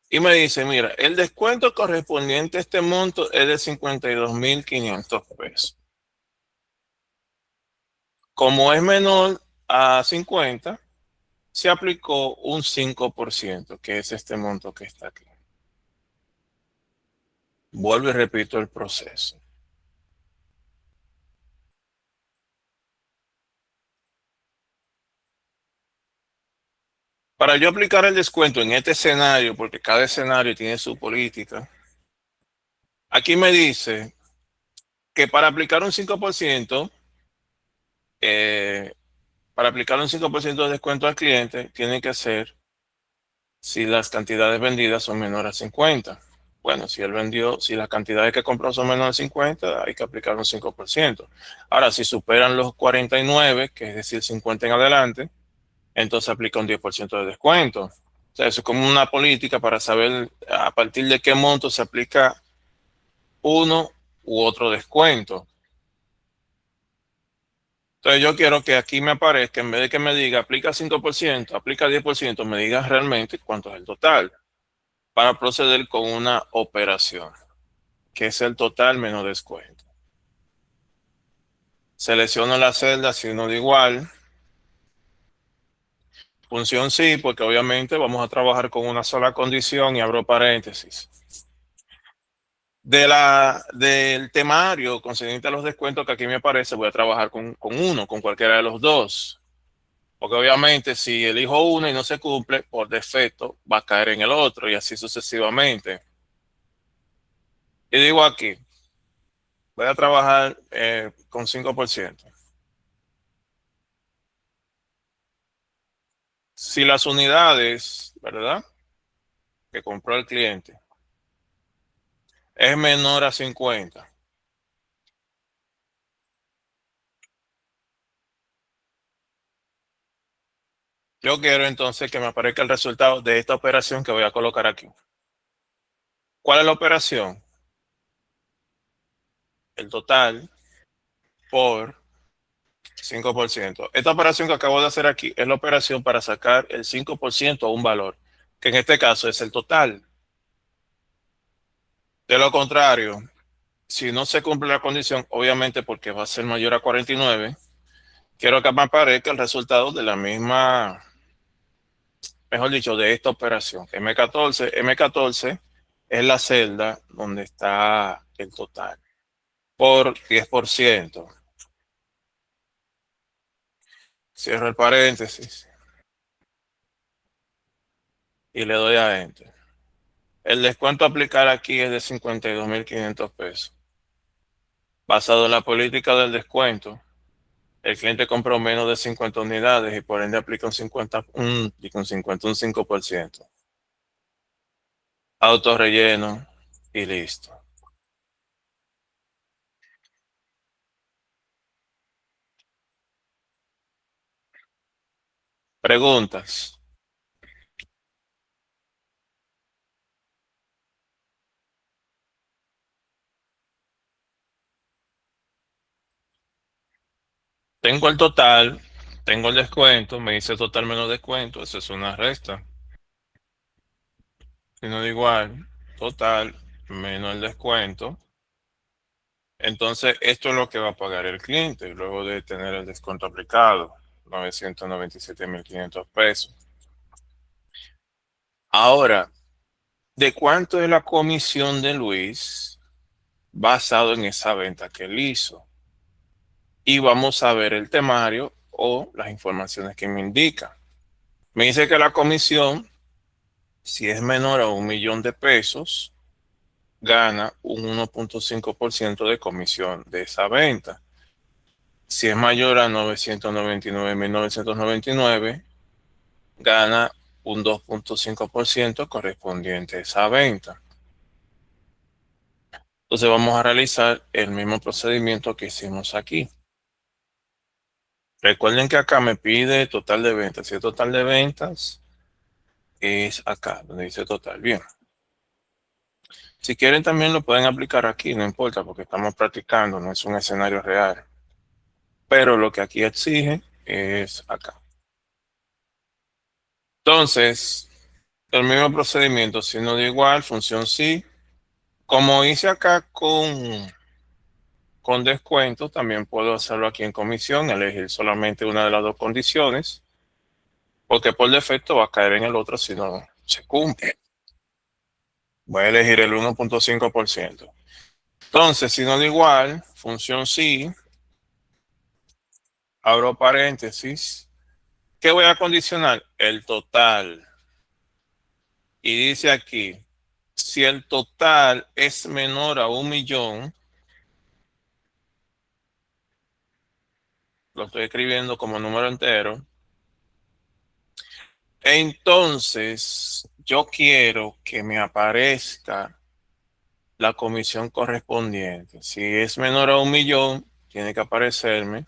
Y me dice, mira, el descuento correspondiente a este monto es de 52.500 pesos. Como es menor a 50, se aplicó un 5%, que es este monto que está aquí. Vuelvo y repito el proceso. Para yo aplicar el descuento en este escenario, porque cada escenario tiene su política, aquí me dice que para aplicar un 5%, para aplicar un 5% de descuento al cliente, tiene que ser si las cantidades vendidas son menores a 50. Bueno, si las cantidades que compró son menores a 50, hay que aplicar un 5%. Ahora, si superan los 49, que es decir, 50 en adelante, entonces aplica un 10% de descuento. O sea, eso es como una política para saber a partir de qué monto se aplica uno u otro descuento. Entonces yo quiero que aquí me aparezca, en vez de que me diga aplica 5%, aplica 10%, me diga realmente cuánto es el total para proceder con una operación, que es el total menos descuento. Selecciono la celda signo de igual. Función sí, porque obviamente vamos a trabajar con una sola condición y abro paréntesis. Del temario concerniente a los descuentos que aquí me aparece, voy a trabajar con cualquiera de los dos. Porque obviamente si elijo uno y no se cumple, por defecto va a caer en el otro y así sucesivamente. Y digo aquí, voy a trabajar con 5%. Si las unidades, ¿verdad? Que compró el cliente es menor a 50. Yo quiero entonces que me aparezca el resultado de esta operación que voy a colocar aquí. ¿Cuál es la operación? El total por 5%. Esta operación que acabo de hacer aquí es la operación para sacar el 5% a un valor, que en este caso es el total. De lo contrario, si no se cumple la condición, obviamente porque va a ser mayor a 49, quiero que me aparezca el resultado de la misma, mejor dicho, de esta operación. M14 es la celda donde está el total por 10%. Cierro el paréntesis y le doy a Enter. El descuento a aplicar aquí es de 52.500 pesos. Basado en la política del descuento, el cliente compró menos de 50 unidades y por ende aplica un 5%. Auto relleno y listo. Preguntas. Tengo el total, tengo el descuento, me dice total menos descuento, eso es una resta. Si no da igual, total menos el descuento. Entonces, esto es lo que va a pagar el cliente luego de tener el descuento aplicado, 997.500 pesos. Ahora, ¿de cuánto es la comisión de Luis basado en esa venta que él hizo? Y vamos a ver el temario o las informaciones que me indica. Me dice que la comisión, si es menor a 1.000.000 de pesos, gana un 1.5% de comisión de esa venta. Si es mayor a 999.999, gana un 2.5% correspondiente a esa venta. Entonces vamos a realizar el mismo procedimiento que hicimos aquí. Recuerden que acá me pide total de ventas. Si el total de ventas es acá, donde dice total. Bien. Si quieren también lo pueden aplicar aquí, no importa, porque estamos practicando, no es un escenario real. Pero lo que aquí exige es acá. Entonces, el mismo procedimiento, si no da igual, función sí. Como hice acá con descuento, también puedo hacerlo aquí en comisión, elegir solamente una de las dos condiciones, porque por defecto va a caer en el otro si no se cumple. Voy a elegir el 1.5%. Entonces, si no da igual, función sí, abro paréntesis. ¿Qué voy a condicionar? El total. Y dice aquí, si el total es menor a 1.000.000, lo estoy escribiendo como número entero, entonces yo quiero que me aparezca la comisión correspondiente. Si es menor a 1.000.000, tiene que aparecerme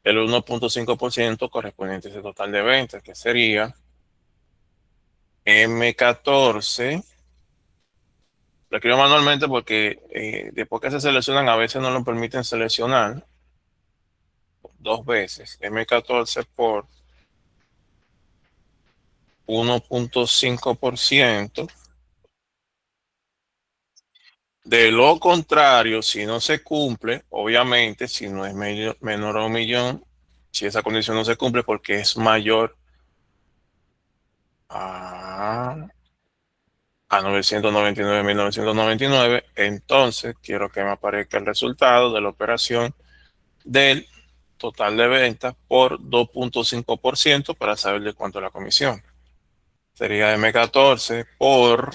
el 1.5% correspondiente a ese total de ventas, que sería M14. Lo escribo manualmente porque después que se seleccionan, a veces no lo permiten seleccionar dos veces. M14 por 1.5%. De lo contrario, si no se cumple, obviamente, si no es menor a 1.000.000, si esa condición no se cumple porque es mayor a 999.999, entonces quiero que me aparezca el resultado de la operación del total de ventas por 2.5% para saber de cuánto es la comisión. Sería M14 por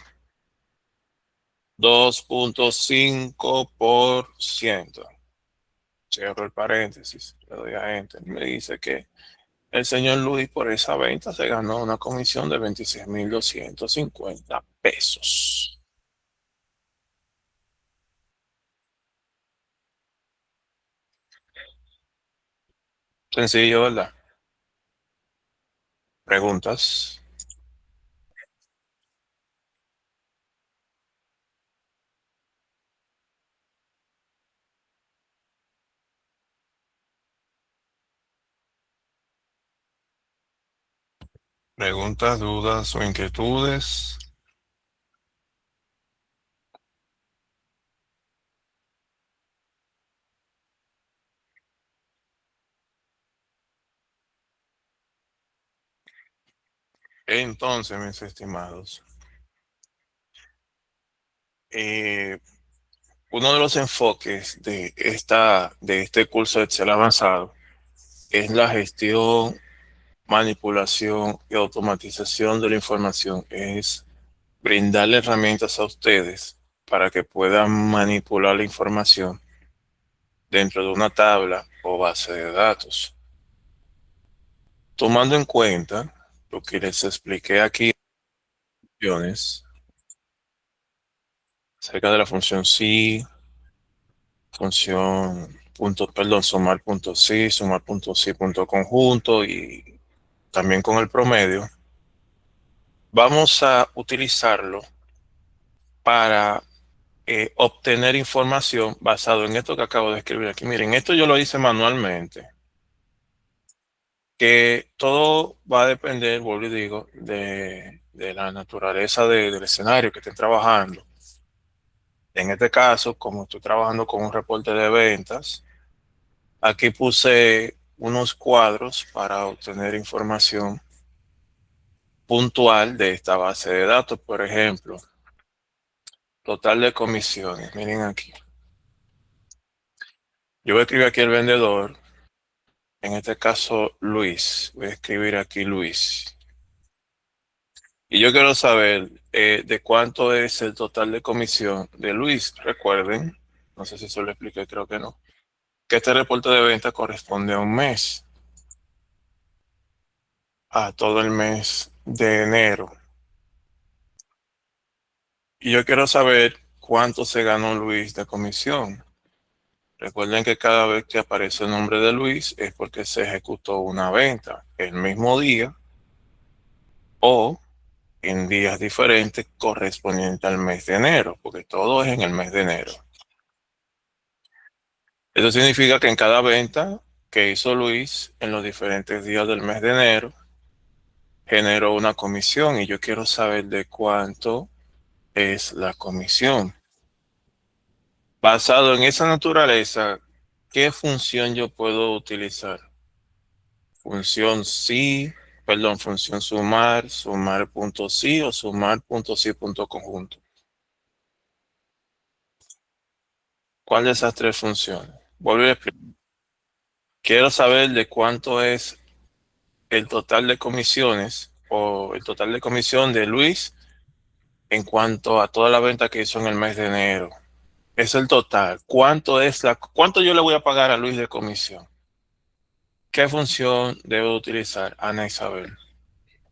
2.5%. Cierro el paréntesis, le doy a Enter. Me dice que el señor Luis por esa venta se ganó una comisión de 26.250 pesos. Sencillo, ¿verdad? ¿Preguntas? ¿Preguntas, dudas o inquietudes? Entonces, mis estimados, eh, uno de los enfoques de este curso de Excel avanzado es la gestión, manipulación y automatización de la información. Es brindarle herramientas a ustedes para que puedan manipular la información dentro de una tabla o base de datos. Tomando en cuenta lo que les expliqué aquí, acerca de la función sí, sumar punto sí, sumar punto sí, punto conjunto y también con el promedio, vamos a utilizarlo para obtener información basado en esto que acabo de escribir aquí. Miren, esto yo lo hice manualmente. que todo va a depender, vuelvo y digo, de la naturaleza del escenario que estén trabajando. En este caso, como estoy trabajando con un reporte de ventas, aquí puse unos cuadros para obtener información puntual de esta base de datos. Por ejemplo, total de comisiones. Miren aquí. Yo voy a escribir aquí el vendedor. En este caso, Luis. Voy a escribir aquí Luis. Y yo quiero saber de cuánto es el total de comisión de Luis. Recuerden, no sé si se lo expliqué, creo que no, que este reporte de venta corresponde a un mes, a todo el mes de enero. Y yo quiero saber cuánto se ganó Luis de comisión. Recuerden que cada vez que aparece el nombre de Luis es porque se ejecutó una venta el mismo día o en días diferentes correspondientes al mes de enero, porque todo es en el mes de enero. Eso significa que en cada venta que hizo Luis en los diferentes días del mes de enero, generó una comisión y yo quiero saber de cuánto es la comisión. Basado en esa naturaleza, ¿qué función yo puedo utilizar? Función sí, perdón, función sumar, sumar punto sí o sumar punto sí punto conjunto. ¿Cuál de esas tres funciones? Vuelvo a explicar. Quiero saber de cuánto es el total de comisiones o el total de comisión de Luis en cuanto a toda la venta que hizo en el mes de enero. Es el total. ¿Cuánto yo le voy a pagar a Luis de comisión? ¿Qué función debo utilizar, Ana Isabel?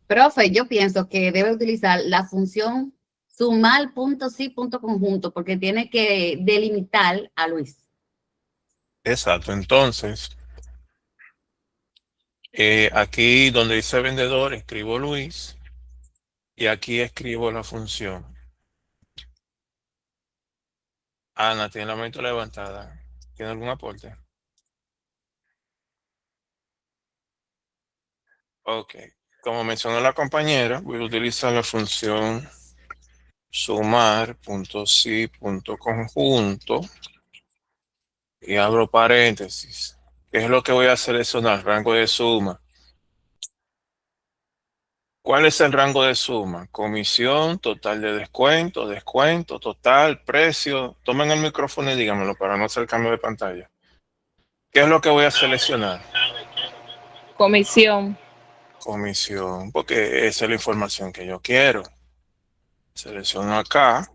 Profe, yo pienso que debe utilizar la función sumar punto sí punto conjunto porque tiene que delimitar a Luis. Exacto. Entonces, aquí donde dice vendedor, escribo Luis y aquí escribo la función. Ana, tiene la mano levantada. ¿Tiene algún aporte? Ok. Como mencionó la compañera, voy a utilizar la función sumar punto sí punto conjunto y abro paréntesis. ¿Qué es lo que voy a seleccionar? Rango de suma. ¿Cuál es el rango de suma? Comisión, total de descuento, descuento, total, precio. Tomen el micrófono y díganmelo para no hacer cambio de pantalla. ¿Qué es lo que voy a seleccionar? Comisión. Comisión, porque esa es la información que yo quiero. Selecciono acá.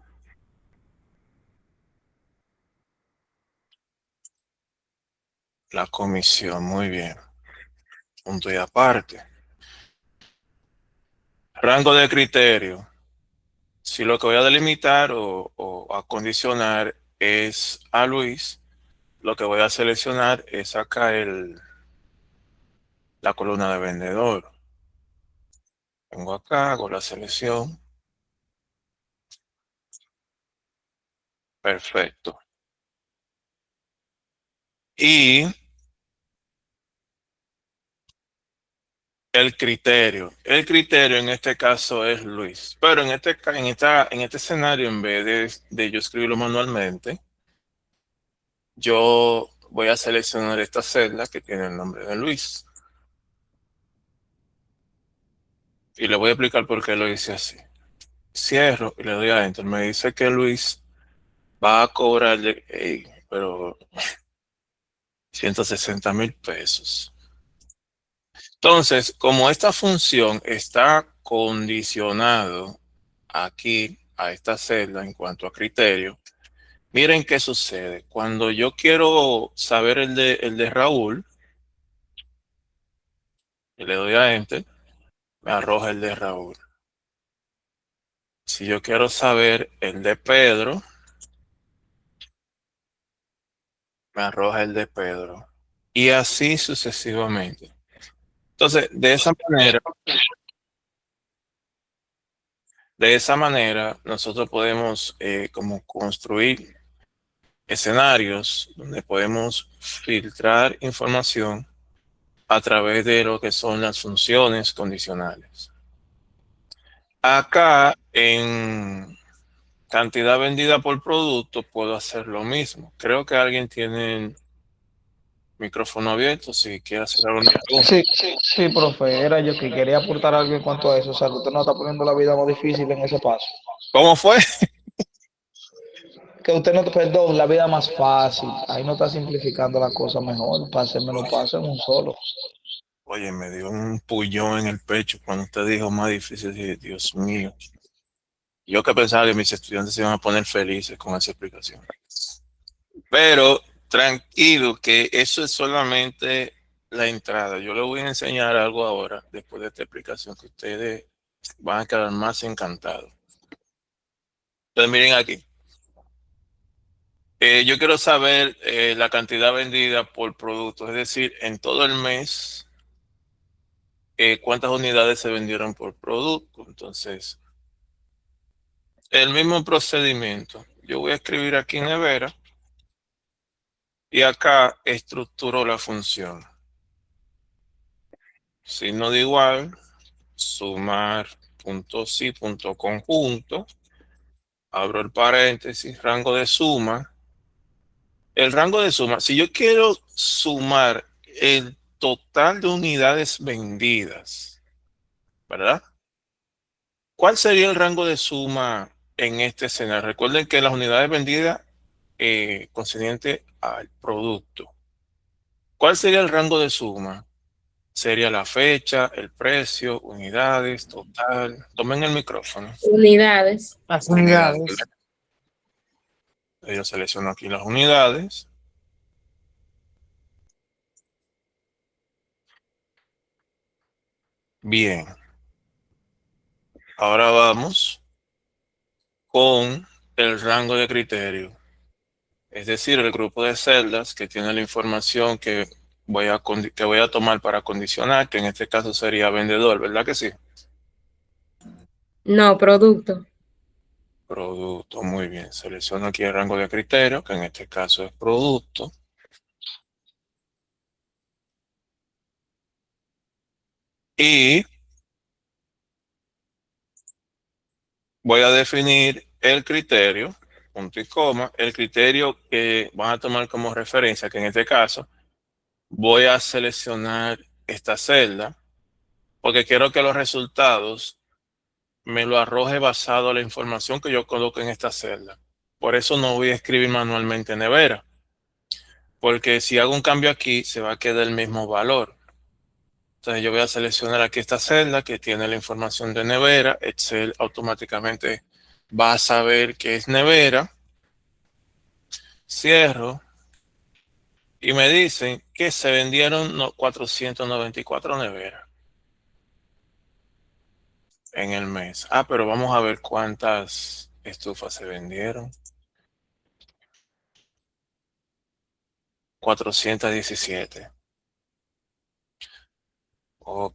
La comisión, muy bien. Punto y aparte. Rango de criterio. Si lo que voy a delimitar o acondicionar es a Luis, lo que voy a seleccionar es acá la columna de vendedor. Vengo acá, hago la selección. Perfecto. Y el criterio. El criterio en este caso es Luis. Pero en este escenario, en vez de yo escribirlo manualmente, yo voy a seleccionar esta celda que tiene el nombre de Luis. Y le voy a explicar por qué lo hice así. Cierro y le doy a Enter. Me dice que Luis va a cobrarle, pero 160,000 pesos. Entonces, como esta función está condicionado aquí a esta celda en cuanto a criterio, miren qué sucede. Cuando yo quiero saber el de Raúl, y le doy a Enter, me arroja el de Raúl. Si yo quiero saber el de Pedro, me arroja el de Pedro. Y así sucesivamente. Entonces, de esa manera, nosotros podemos como construir escenarios donde podemos filtrar información a través de lo que son las funciones condicionales. Acá en cantidad vendida por producto puedo hacer lo mismo. Creo que alguien tiene el micrófono abierto si quiere hacer alguna pregunta. Sí, profe, era yo que quería aportar algo en cuanto a eso. O sea, que usted no está poniendo la vida más difícil en ese paso. ¿Cómo fue? Que usted no, perdón, la vida más fácil. Ahí no está simplificando la cosa mejor. Pásenme lo paso en un solo. Oye, me dio un puñón en el pecho cuando usted dijo más difícil. Dije, Dios mío. Yo que pensaba que mis estudiantes se iban a poner felices con esa explicación. Pero tranquilo, que eso es solamente la entrada. Yo les voy a enseñar algo ahora, después de esta explicación, que ustedes van a quedar más encantados. Entonces, miren aquí. Yo quiero saber la cantidad vendida por producto, es decir, en todo el mes, cuántas unidades se vendieron por producto. Entonces, el mismo procedimiento. Yo voy a escribir aquí nevera y acá estructuro la función. Signo de igual, sumar, punto sí, punto conjunto. Abro el paréntesis, rango de suma. El rango de suma, si yo quiero sumar el total de unidades vendidas, ¿verdad? ¿Cuál sería el rango de suma en este escenario? Recuerden que las unidades vendidas concerniente al producto. ¿Cuál sería el rango de suma? Sería la fecha, el precio, unidades, total. Tomen el micrófono. Unidades. Las Unidades. unidades. Yo selecciono aquí las unidades. Bien. Ahora vamos con el rango de criterio. Es decir, el grupo de celdas que tiene la información que voy a tomar para condicionar, que en este caso sería vendedor, ¿verdad que sí? No, producto. Producto, muy bien. Selecciono aquí el rango de criterio, que en este caso es producto. Y voy a definir el criterio, punto y coma, el criterio que van a tomar como referencia, que en este caso voy a seleccionar esta celda, porque quiero que los resultados me lo arroje basado a la información que yo coloque en esta celda. Por eso no voy a escribir manualmente nevera, porque si hago un cambio aquí, se va a quedar el mismo valor. Entonces yo voy a seleccionar aquí esta celda que tiene la información de nevera. Excel automáticamente va a saber que es nevera. Cierro y me dicen que se vendieron 494 neveras en el mes. Pero vamos a ver cuántas estufas se vendieron. 417.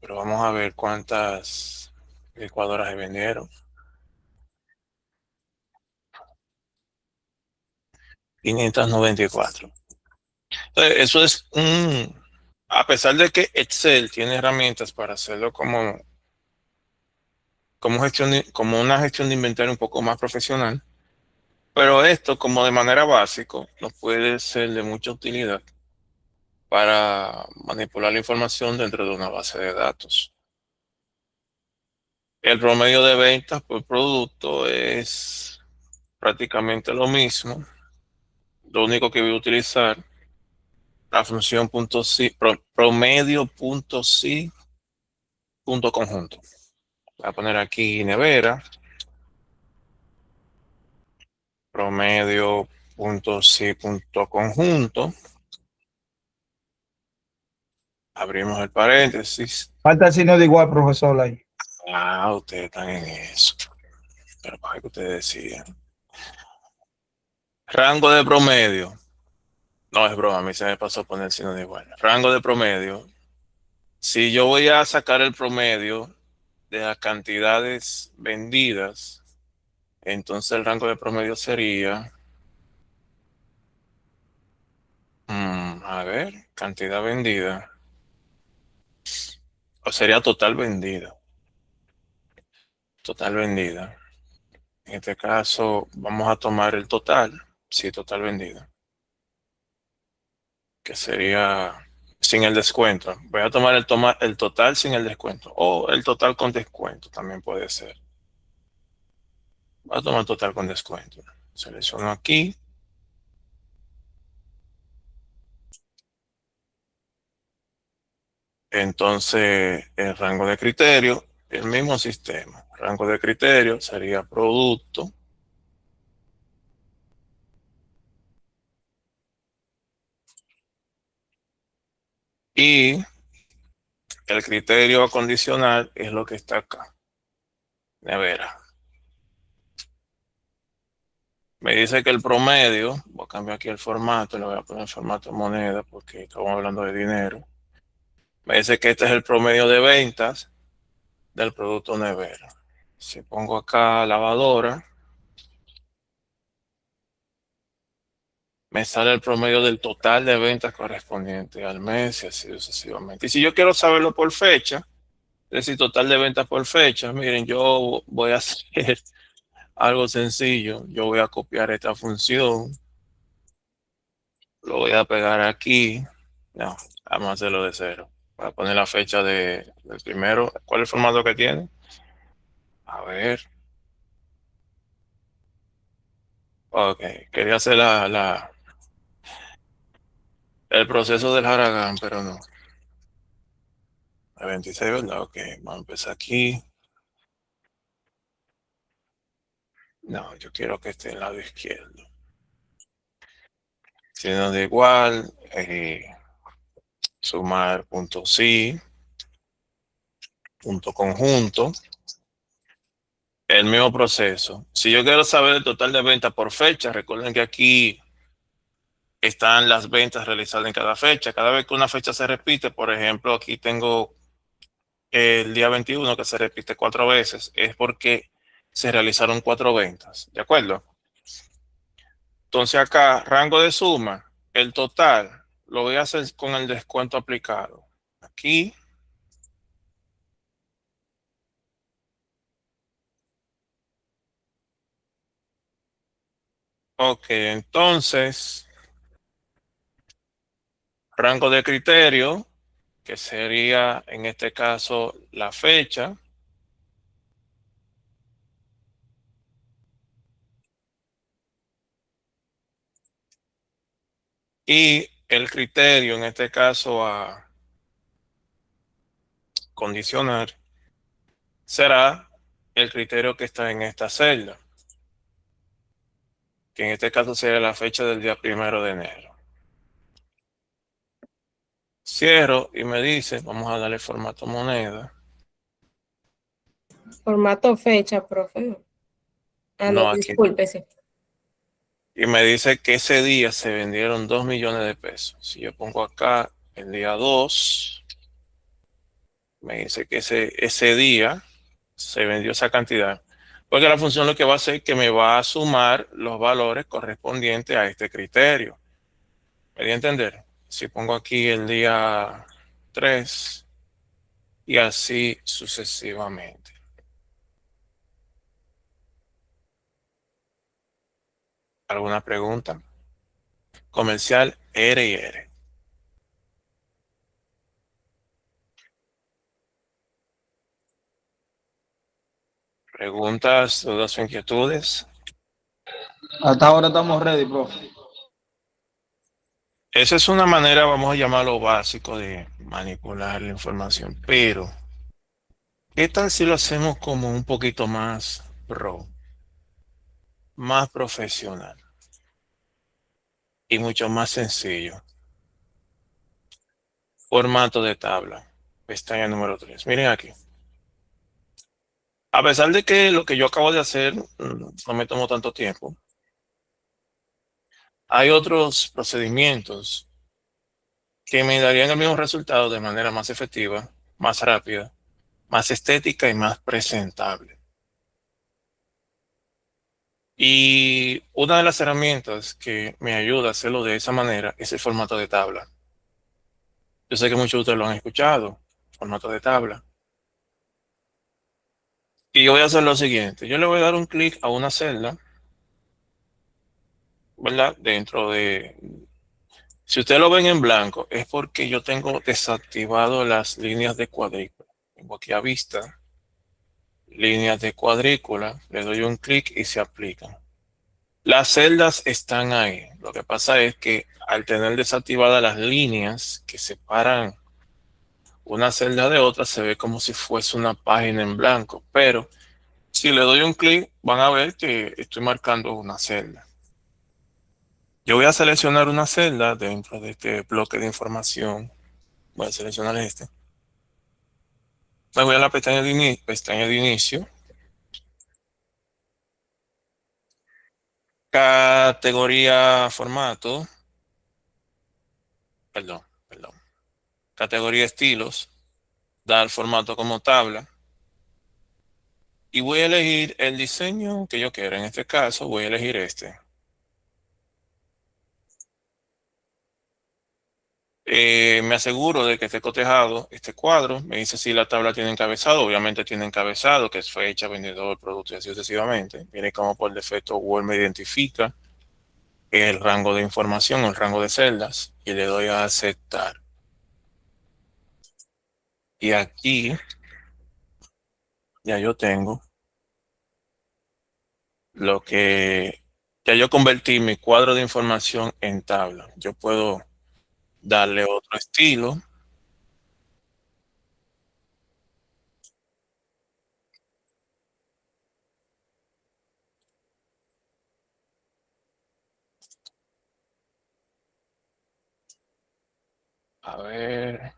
Pero vamos a ver cuántas licuadoras se vendieron. 594. Entonces, eso es a pesar de que Excel tiene herramientas para hacerlo como una gestión de inventario un poco más profesional, pero esto como de manera básica nos puede ser de mucha utilidad para manipular la información dentro de una base de datos. El promedio de ventas por producto es prácticamente lo mismo. Lo único que voy a utilizar la función promedio punto sí punto conjunto. Voy a poner aquí nevera, promedio punto sí punto conjunto. Abrimos el paréntesis. Falta el signo de igual, profesor, ahí. Ustedes están en eso. Pero para que ustedes decían. Rango de promedio. No es broma, a mí se me pasó a poner el signo de igual. Rango de promedio. Si yo voy a sacar el promedio de las cantidades vendidas, entonces el rango de promedio sería, a ver, cantidad vendida. o sería total vendida. Total vendida. En este caso, vamos a tomar el total. Sí, total vendida. Que sería sin el descuento. Voy a tomar el total sin el descuento. O el total con descuento también puede ser. Voy a tomar total con descuento. Selecciono aquí. Entonces, el rango de criterio, el mismo sistema. Rango de criterio sería producto. Y el criterio acondicional es lo que está acá. Nevera. Me dice que el promedio, voy a cambiar aquí el formato, le voy a poner el formato moneda porque estamos hablando de dinero. Me dice que este es el promedio de ventas del producto nevera. Si pongo acá lavadora, me sale el promedio del total de ventas correspondiente al mes y así sucesivamente. Y si yo quiero saberlo por fecha, es decir, total de ventas por fecha, miren, yo voy a hacer algo sencillo. Yo voy a copiar esta función, lo voy a pegar aquí. No, vamos a hacerlo de cero. Voy a poner la fecha del primero. ¿Cuál es el formato que tiene? A ver. Ok, quería hacer el proceso del Haragán, pero no. El 26, ¿verdad? Ok, vamos a empezar aquí. No, yo quiero que esté en el lado izquierdo. Siendo de igual, sumar punto sí, punto conjunto. El mismo proceso. Si yo quiero saber el total de ventas por fecha, recuerden que aquí están las ventas realizadas en cada fecha. Cada vez que una fecha se repite, por ejemplo, aquí tengo el día 21 que se repite 4 veces, es porque se realizaron 4 ventas. ¿De acuerdo? Entonces acá, rango de suma, el total, lo voy a hacer con el descuento aplicado. Aquí. Ok, entonces, rango de criterio, que sería en este caso la fecha. Y el criterio, en este caso a condicionar, será el criterio que está en esta celda, que en este caso sería la fecha del día 1 de enero. Cierro y me dice, vamos a darle formato moneda. Formato fecha, profe. Ah, no, No, aquí. discúlpese. Y me dice que ese día se vendieron 2 millones de pesos. Si yo pongo acá el día 2, me dice que ese día se vendió esa cantidad. Porque la función lo que va a hacer es que me va a sumar los valores correspondientes a este criterio. ¿Me di a entender? Si pongo aquí el día 3 y así sucesivamente. ¿Alguna pregunta? Comercial R&R. ¿Preguntas, dudas o inquietudes? Hasta ahora estamos ready, profe. Esa es una manera, vamos a llamarlo básico, de manipular la información. Pero, ¿qué tal si lo hacemos como un poquito más pro, más profesional y mucho más sencillo? Formato de tabla, pestaña número 3. Miren aquí. A pesar de que lo que yo acabo de hacer no me tomó tanto tiempo, hay otros procedimientos que me darían el mismo resultado de manera más efectiva, más rápida, más estética y más presentable. Y una de las herramientas que me ayuda a hacerlo de esa manera es el formato de tabla. Yo sé que muchos de ustedes lo han escuchado. formato de tabla. Y yo voy a hacer lo siguiente. Yo le voy a dar un clic a una celda, ¿verdad? Dentro de... Si ustedes lo ven en blanco, es porque yo tengo desactivado las líneas de cuadrícula. Tengo aquí a vista, líneas de cuadrícula, le doy un clic y se aplican. Las celdas están ahí. Lo que pasa es que al tener desactivadas las líneas que separan una celda de otra, se ve como si fuese una página en blanco. Pero si le doy un clic, van a ver que estoy marcando una celda. Yo voy a seleccionar una celda dentro de este bloque de información. Voy a seleccionar este. Me voy a la pestaña de inicio. Categoría formato. Perdón. Categoría estilos. Dar formato como tabla. Y voy a elegir el diseño que yo quiera. En este caso voy a elegir este. Me aseguro de que esté cotejado este cuadro. Me dice si la tabla tiene encabezado. Obviamente tiene encabezado, que es fecha, vendedor, producto y así sucesivamente. Mire cómo por defecto Word me identifica el rango de información, el rango de celdas, y le doy a aceptar. Y aquí ya yo tengo lo que ya yo convertí mi cuadro de información en tabla. Yo puedo darle otro estilo. A ver,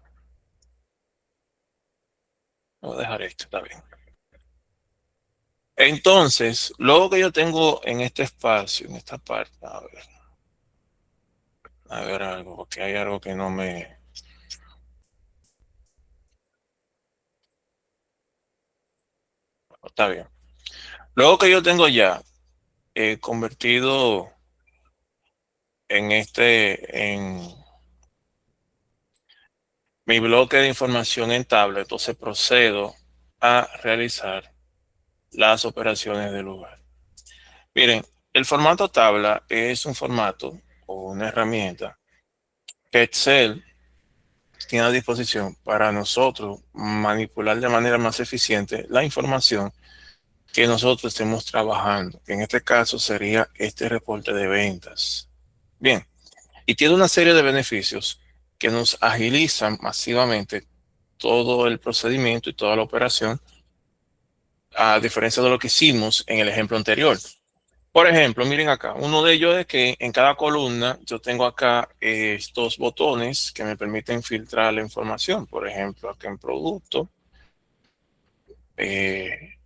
voy a dejar esto, está bien. Entonces, luego que yo tengo en este espacio, en esta parte, a ver algo, porque hay algo que no me... Está bien. Luego que yo tengo ya convertido en mi bloque de información en tabla, entonces procedo a realizar las operaciones del lugar. Miren, el formato tabla es un formato o una herramienta que Excel tiene a disposición para nosotros manipular de manera más eficiente la información que nosotros estemos trabajando. En este caso sería este reporte de ventas. Bien, y tiene una serie de beneficios que nos agilizan masivamente todo el procedimiento y toda la operación, a diferencia de lo que hicimos en el ejemplo anterior. Por ejemplo, miren acá, uno de ellos es que en cada columna yo tengo acá estos botones que me permiten filtrar la información. Por ejemplo, acá en producto,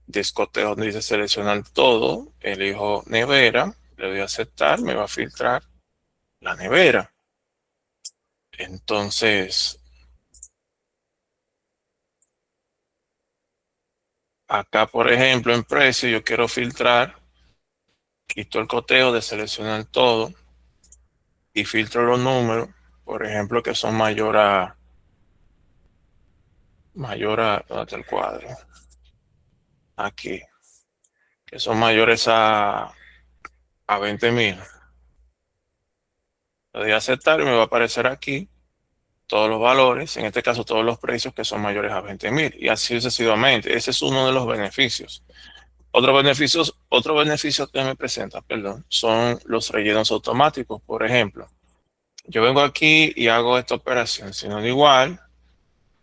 descotejo donde dice seleccionar todo, elijo nevera, le doy a aceptar, me va a filtrar la nevera. Entonces, acá, por ejemplo, en precio, yo quiero filtrar, quito el coteo de seleccionar todo y filtro los números, por ejemplo, que son ¿dónde está el cuadro? Aquí, que son mayores a 20,000. Le doy a aceptar y me va a aparecer aquí todos los valores, en este caso todos los precios que son mayores a 20,000 y así sucesivamente. Ese es uno de los beneficios. Otro beneficio que me presenta, perdón, son los rellenos automáticos. Por ejemplo, yo vengo aquí y hago esta operación, sino de igual,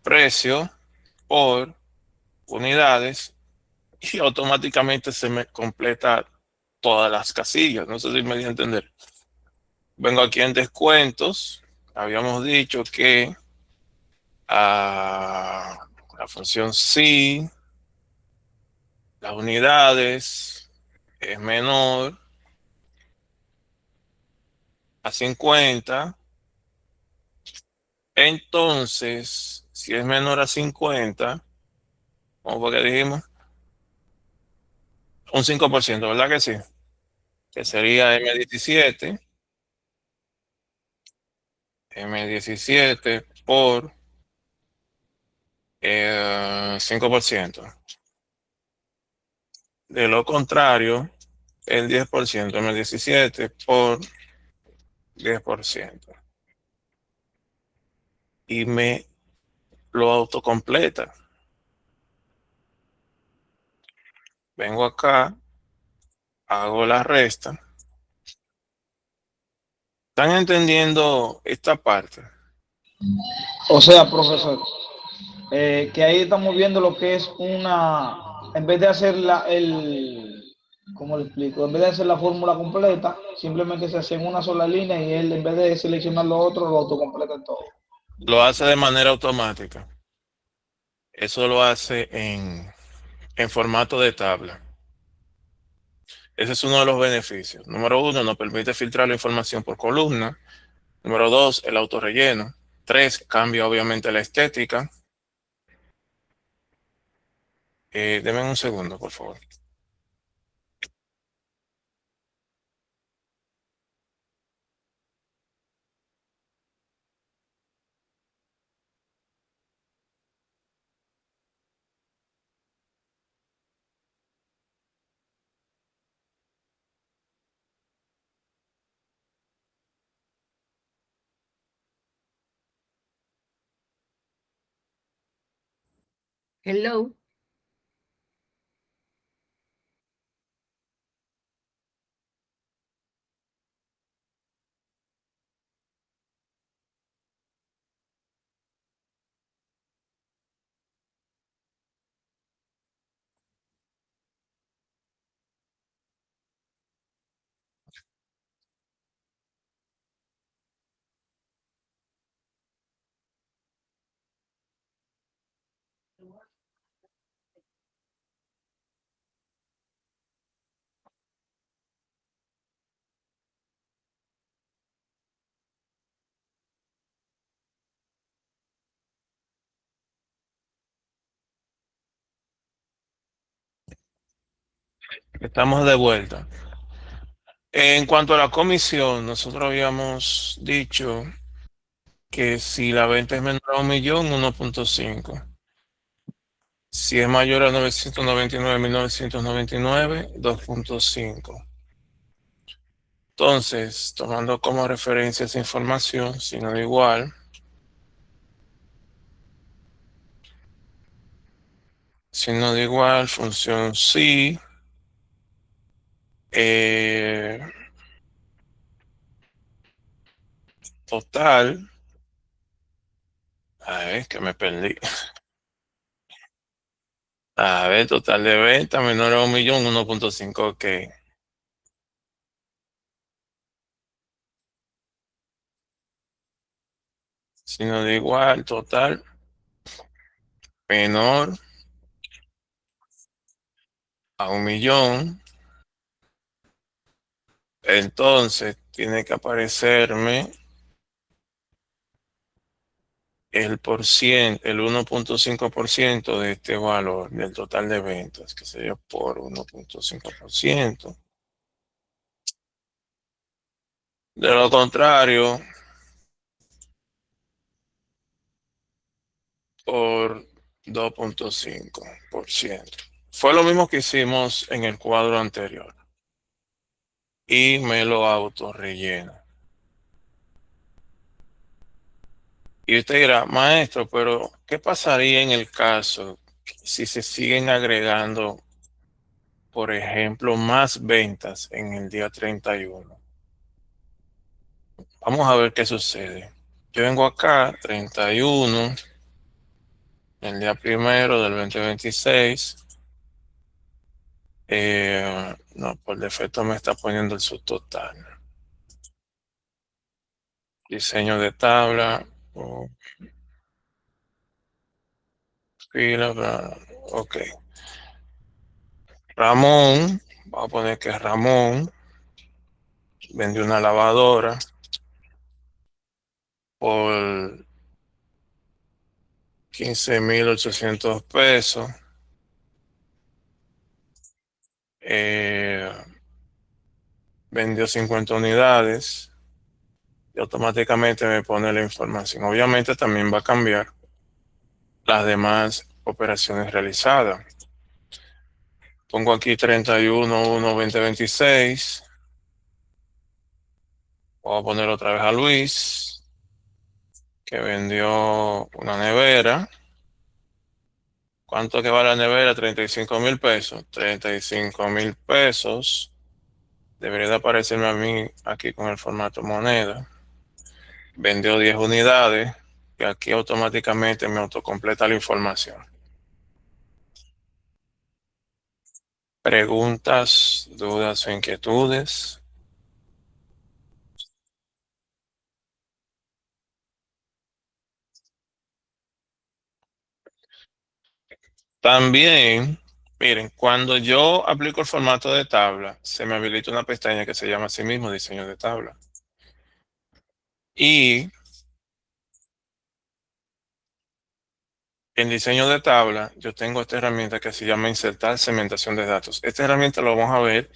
precio por unidades y automáticamente se me completa todas las casillas. No sé si me di a entender. Vengo aquí en descuentos. Habíamos dicho que la función sí, las unidades es menor a 50. Entonces, si es menor a 50, ¿cómo fue que dijimos? Un 5%, ¿verdad que sí? Que sería M17 por 5%. De lo contrario, el 10%, el 17 por 10%. Y me lo autocompleta. Vengo acá, hago la resta. ¿Están entendiendo esta parte? O sea, profesor, que ahí estamos viendo lo que es en vez de hacer ¿cómo le explico? En vez de hacer la fórmula completa, simplemente se hace en una sola línea y él, en vez de seleccionar lo otro, lo autocompleta todo. Lo hace de manera automática. Eso lo hace en formato de tabla. Ese es uno de los beneficios. Número uno, nos permite filtrar la información por columna. Número dos, el autorrelleno. Tres, cambia obviamente la estética. Denme un segundo, por favor. Hello. Estamos de vuelta. En cuanto a la comisión, nosotros habíamos dicho que si la venta es menor a 1.000.000, 1.5. Si es mayor a 999.999, 2.5. Entonces, tomando como referencia esa información, si no igual, signo de igual, función sí, total, a ver, que me perdí. A ver, total de venta menor a 1.000.000, 1.5, ok. Signo de igual, total, menor a 1.000.000. Entonces, tiene que aparecerme el 1.5% de este valor del total de ventas, que sería por 1.5%. De lo contrario, por 2.5%. Fue lo mismo que hicimos en el cuadro anterior. Y me lo autorrelleno. Y usted dirá, maestro, pero ¿qué pasaría en el caso si se siguen agregando, por ejemplo, más ventas en el día 31? Vamos a ver qué sucede. Yo vengo acá, 31, el día primero del 2026. No, por defecto me está poniendo el subtotal. Diseño de tabla. Fila, ok. Ramón, vamos a poner que Ramón vendió una lavadora por 15.800 pesos. Vendió 50 unidades y automáticamente me pone la información. Obviamente también va a cambiar las demás operaciones realizadas. Pongo aquí 31/1/2026. Voy a poner otra vez a Luis, que vendió una nevera. ¿Cuánto que vale la nevera? 35,000 pesos. 35,000 pesos. Debería de aparecerme a mí aquí con el formato moneda. Vendió 10 unidades y aquí automáticamente me autocompleta la información. Preguntas, dudas o inquietudes. También, miren, cuando yo aplico el formato de tabla, se me habilita una pestaña que se llama así mismo diseño de tabla. Y en diseño de tabla, yo tengo esta herramienta que se llama insertar segmentación de datos. Esta herramienta lo vamos a ver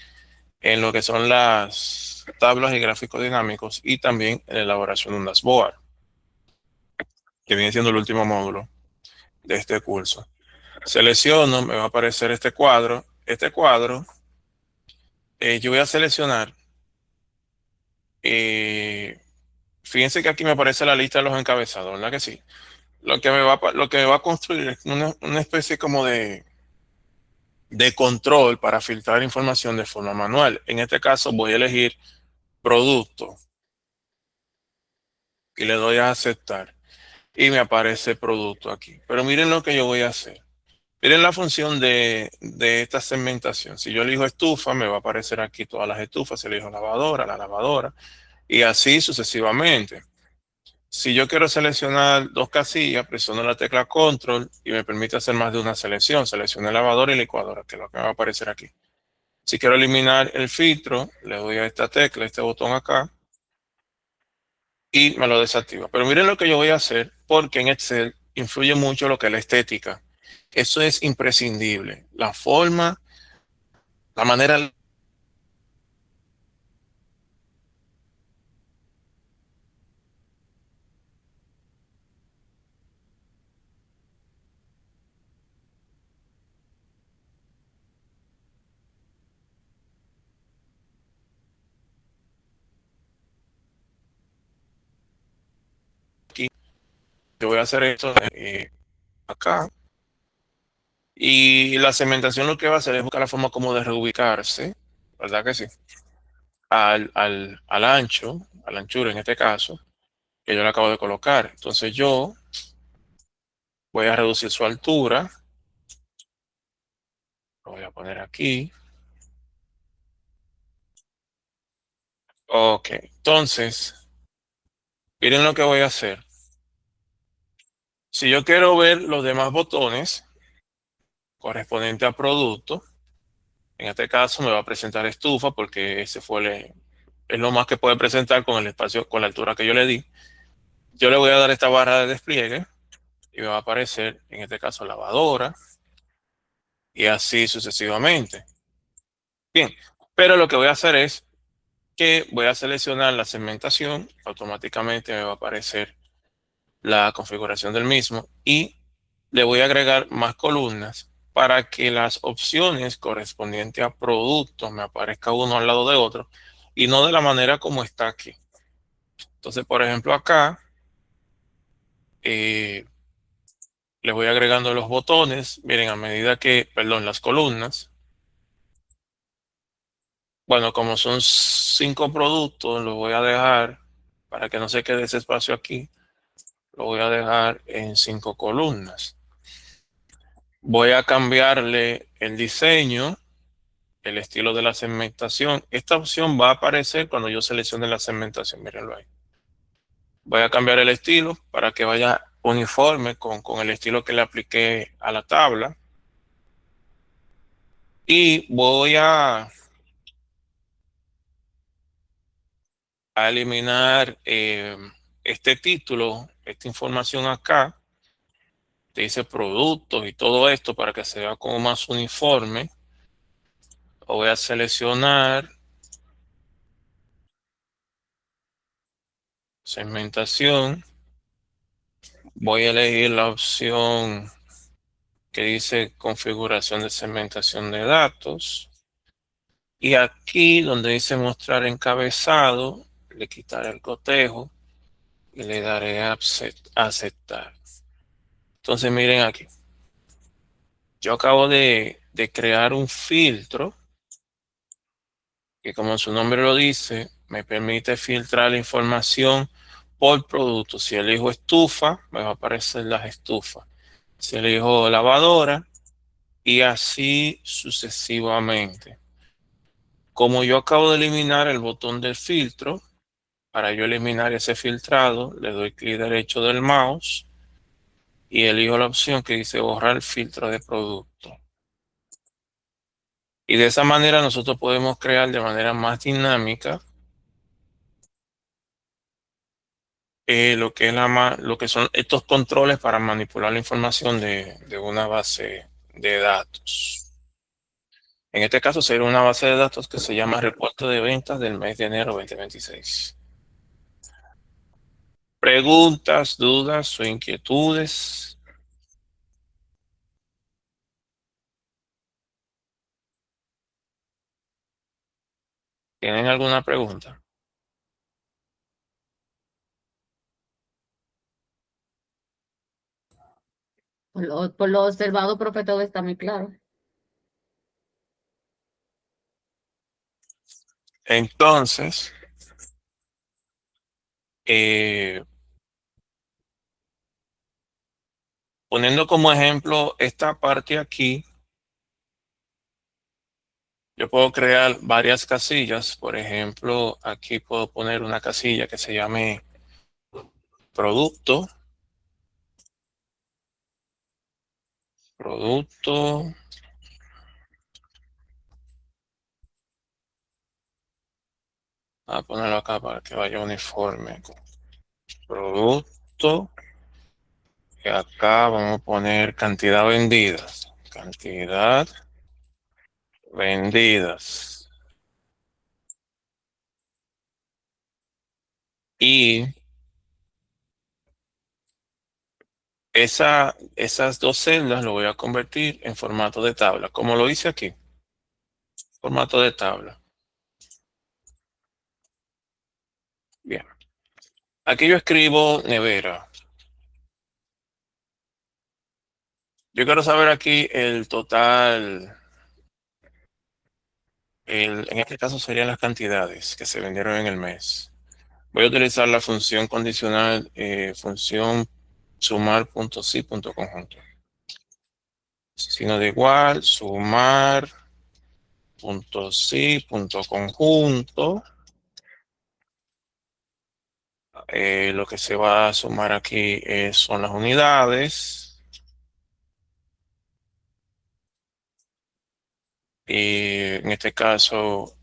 en lo que son las tablas y gráficos dinámicos y también en la elaboración de un dashboard, que viene siendo el último módulo de este curso. Selecciono, me va a aparecer este cuadro. Este cuadro, yo voy a seleccionar. Fíjense que aquí me aparece la lista de los encabezados, ¿verdad que sí? Lo que me va a construir es una especie como de control para filtrar información de forma manual. En este caso voy a elegir producto y le doy a aceptar y me aparece producto aquí. Pero miren lo que yo voy a hacer. Miren la función de esta segmentación. Si yo elijo estufa, me va a aparecer aquí todas las estufas. Si elijo lavadora, la lavadora y así sucesivamente. Si yo quiero seleccionar dos casillas, presiono la tecla Control y me permite hacer más de una selección. Selecciono lavadora y licuadora, que es lo que me va a aparecer aquí. Si quiero eliminar el filtro, le doy a esta tecla, este botón acá, y me lo desactiva. Pero miren lo que yo voy a hacer, porque en Excel influye mucho lo que es la estética. Eso es imprescindible. La forma, la manera aquí, yo voy a hacer esto acá. Y la segmentación lo que va a hacer es buscar la forma como de reubicarse, ¿verdad que sí? Al ancho, a la anchura en este caso, que yo le acabo de colocar. Entonces yo voy a reducir su altura. Lo voy a poner aquí. Ok, entonces, miren lo que voy a hacer. Si yo quiero ver los demás botones correspondientes a producto, en este caso me va a presentar estufa porque ese fue es lo más que puede presentar con el espacio, con la altura que yo le di. Yo le voy a dar esta barra de despliegue y me va a aparecer, en este caso, lavadora y así sucesivamente. Bien, pero lo que voy a hacer es que voy a seleccionar la segmentación, automáticamente me va a aparecer la configuración del mismo y le voy a agregar más columnas para que las opciones correspondientes a productos me aparezca uno al lado de otro y no de la manera como está aquí. Entonces, por ejemplo, acá le voy agregando los botones. Miren, a medida que, perdón, las columnas. Bueno, como son 5 productos, lo voy a dejar para que no se quede ese espacio aquí. Lo voy a dejar en 5 columnas. Voy a cambiarle el diseño, el estilo de la segmentación. Esta opción va a aparecer cuando yo seleccione la segmentación. Mírenlo ahí. Voy a cambiar el estilo para que vaya uniforme con el estilo que le apliqué a la tabla. Y voy a eliminar este título, esta información acá. Te dice productos y todo esto para que se vea como más uniforme. Lo voy a seleccionar. Segmentación. Voy a elegir la opción que dice configuración de segmentación de datos. Y aquí donde dice mostrar encabezado, le quitaré el cotejo y le daré a aceptar. Entonces miren aquí. Yo acabo de crear un filtro que, como su nombre lo dice, me permite filtrar la información por producto. Si elijo estufa, me va a aparecer las estufas. Si elijo lavadora, y así sucesivamente. Como yo acabo de eliminar el botón del filtro, para yo eliminar ese filtrado, le doy clic derecho del mouse y elijo la opción que dice borrar filtro de producto. Y de esa manera nosotros podemos crear de manera más dinámica lo que son estos controles para manipular la información de una base de datos. En este caso sería una base de datos que se llama reporte de ventas del mes de enero 2026. ¿Preguntas, dudas o inquietudes? ¿Tienen alguna pregunta? Por lo observado, profe, todo está muy claro. Entonces, eh, poniendo como ejemplo esta parte aquí, yo puedo crear varias casillas. Por ejemplo, aquí puedo poner una casilla que se llame producto. Producto. Voy a ponerlo acá para que vaya uniforme. Producto. Y acá vamos a poner cantidad vendidas. Cantidad vendidas. Y esas dos celdas lo voy a convertir en formato de tabla, como lo hice aquí. Formato de tabla. Bien. Aquí yo escribo nevera. Yo quiero saber aquí el total. En este caso serían las cantidades que se vendieron en el mes. Voy a utilizar la función condicional, función sumar punto sí punto conjunto. Signo de igual, sumar punto sí punto conjunto. Lo que se va a sumar aquí son las unidades. Y en este caso,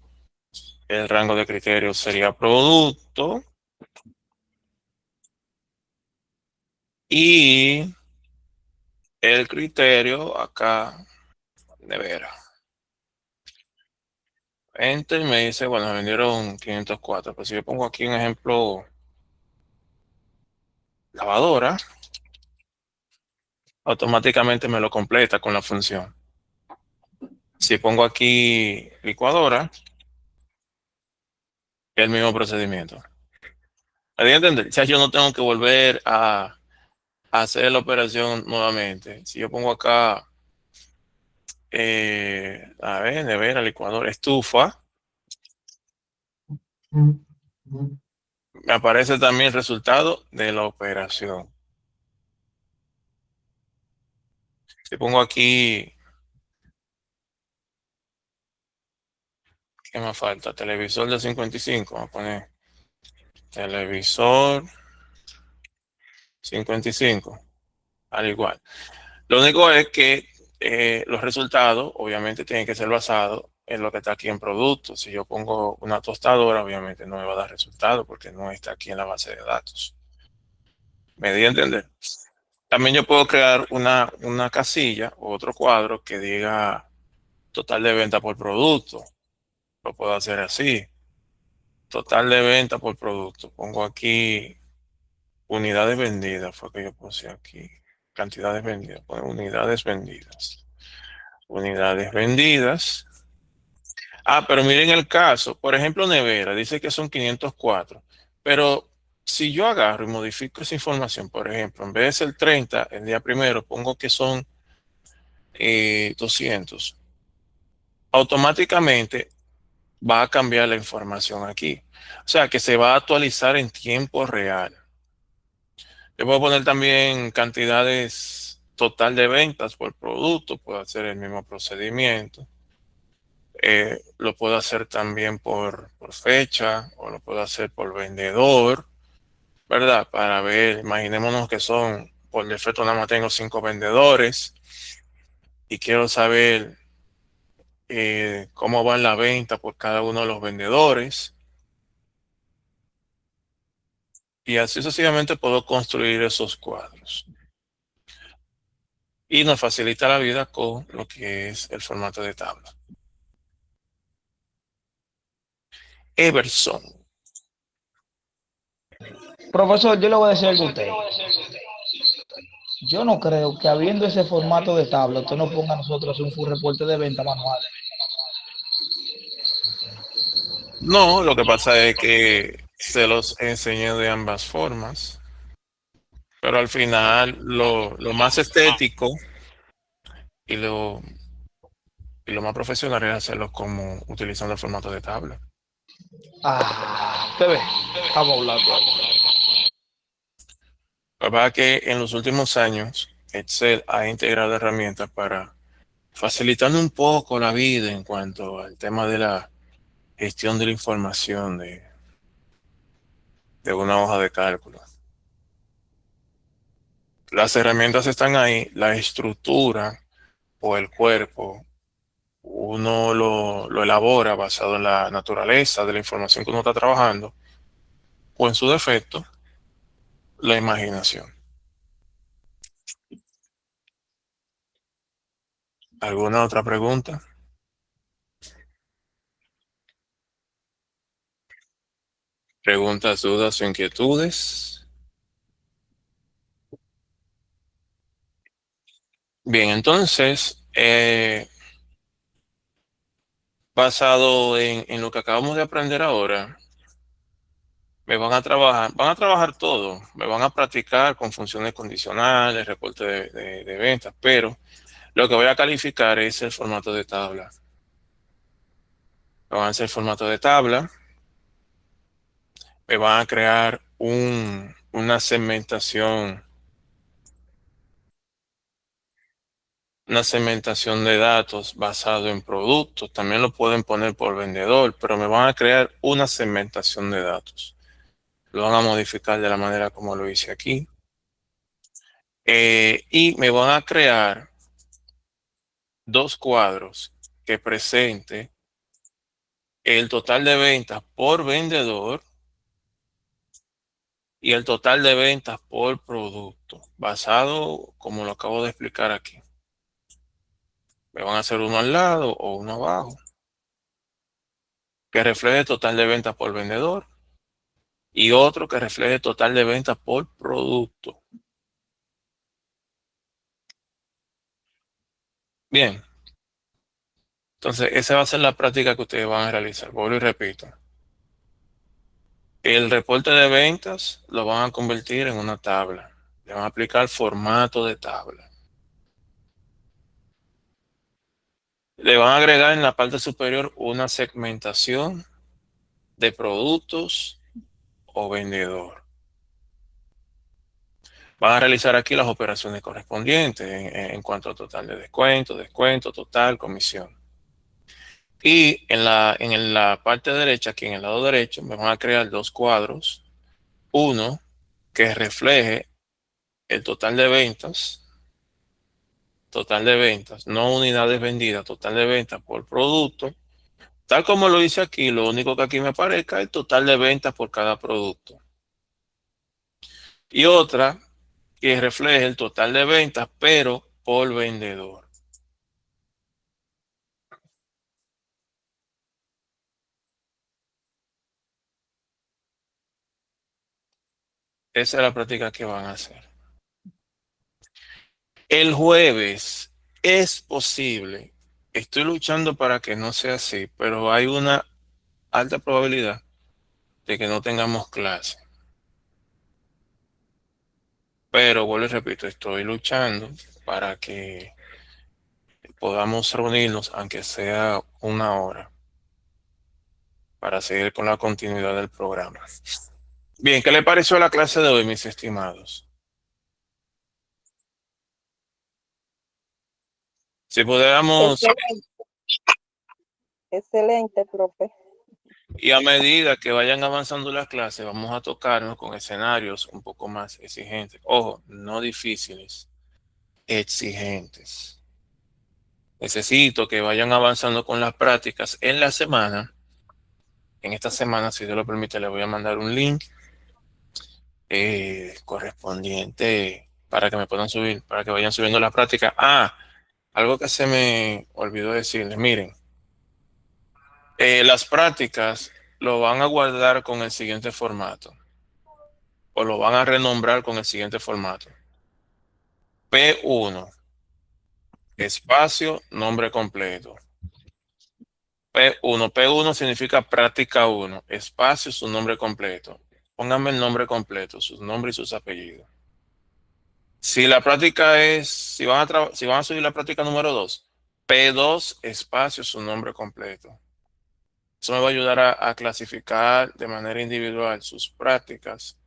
el rango de criterio sería producto. Y el criterio acá, nevera. Enter me dice, bueno, me vendieron 504. Pues si yo pongo aquí un ejemplo, lavadora, automáticamente me lo completa con la función. Si pongo aquí licuadora, es el mismo procedimiento. ¿Me entienden? Ya yo no tengo que volver a hacer la operación nuevamente. Si yo pongo acá, a ver, nevera, licuadora, estufa, me aparece también el resultado de la operación. Si pongo aquí, ¿qué más falta? Televisor de 55, vamos a poner televisor 55, al igual. Lo único es que los resultados obviamente tienen que ser basados en lo que está aquí en producto. Si yo pongo una tostadora, obviamente no me va a dar resultado porque no está aquí en la base de datos. ¿Me di a entender? También yo puedo crear una casilla o otro cuadro que diga total de venta por producto. Lo puedo hacer así. Total de venta por producto. Pongo aquí unidades vendidas, fue que yo puse aquí. Cantidades vendidas, pone unidades vendidas. Unidades vendidas. Ah, pero miren el caso. Por ejemplo, nevera, dice que son 504. Pero si yo agarro y modifico esa información, por ejemplo, en vez de ser 30, el día primero, pongo que son 200. Automáticamente va a cambiar la información aquí. O sea, que se va a actualizar en tiempo real. Le puedo poner también cantidades total de ventas por producto, puedo hacer el mismo procedimiento. Lo puedo hacer también por fecha o lo puedo hacer por vendedor, ¿verdad? Para ver, imaginémonos que son, por defecto nada más tengo 5 vendedores y quiero saber cómo va la venta por cada uno de los vendedores. Y así sucesivamente puedo construir esos cuadros. Y nos facilita la vida con lo que es el formato de tabla. Everson. Profesor, yo le voy a decir algo a usted. Yo no creo que habiendo ese formato de tabla, usted nos ponga a nosotros un full reporte de venta manual. No, lo que pasa es que se los enseñé de ambas formas, pero al final lo más estético y lo más profesional es hacerlo como utilizando el formato de tabla. Usted ve, estamos hablando. La verdad que en los últimos años Excel ha integrado herramientas para facilitarnos un poco la vida en cuanto al tema de la gestión de la información de una hoja de cálculo. Las herramientas están ahí, la estructura o el cuerpo, uno lo elabora basado en la naturaleza de la información que uno está trabajando o en su defecto, la imaginación. ¿Alguna otra pregunta? ¿Preguntas, dudas o inquietudes? Bien, entonces, basado en lo que acabamos de aprender ahora, van a trabajar todo, me van a practicar con funciones condicionales, reporte de ventas, pero lo que voy a calificar es el formato de tabla. Me van a hacer formato de tabla, me van a crear una segmentación de datos basado en productos. También lo pueden poner por vendedor, pero me van a crear una segmentación de datos. Lo van a modificar de la manera como lo hice aquí. Y me van a crear dos cuadros que presente el total de ventas por vendedor y el total de ventas por producto, basado como lo acabo de explicar aquí. Me van a hacer uno al lado o uno abajo, que refleje el total de ventas por vendedor y otro que refleje el total de ventas por producto. Bien, entonces esa va a ser la práctica que ustedes van a realizar. Vuelvo y repito. El reporte de ventas lo van a convertir en una tabla. Le van a aplicar formato de tabla. Le van a agregar en la parte superior una segmentación de productos o vendedor. Van a realizar aquí las operaciones correspondientes en cuanto a total de descuento, descuento, total, comisión. Y en la parte derecha, aquí en el lado derecho, me van a crear dos cuadros. Uno que refleje el total de ventas, no unidades vendidas, total de ventas por producto. Tal como lo hice aquí, lo único que aquí me aparezca es el total de ventas por cada producto. Y otra que refleje el total de ventas, pero por vendedor. Esa es la práctica que van a hacer. El jueves es posible, estoy luchando para que no sea así, pero hay una alta probabilidad de que no tengamos clase. Pero vuelvo y repito, estoy luchando para que podamos reunirnos, aunque sea una hora, para seguir con la continuidad del programa. Bien, ¿qué le pareció la clase de hoy, mis estimados? Si pudiéramos, Excelente, excelente, profe. y a medida que vayan avanzando las clases, vamos a tocarnos con escenarios un poco más exigentes. Ojo, no difíciles, exigentes. Necesito que vayan avanzando con las prácticas en la semana. En esta semana, si Dios lo permite, les voy a mandar un link correspondiente para que me puedan subir, para que vayan subiendo las prácticas. Algo que se me olvidó decirles, miren, las prácticas lo van a guardar con el siguiente formato, o lo van a renombrar con el siguiente formato. P1, espacio, nombre completo. P1 significa práctica 1, espacio, su nombre completo. Pónganme el nombre completo, sus nombres y sus apellidos. Si la práctica es, si van a subir la práctica número 2, P2, espacio, su nombre completo. Eso me va a ayudar a clasificar de manera individual sus prácticas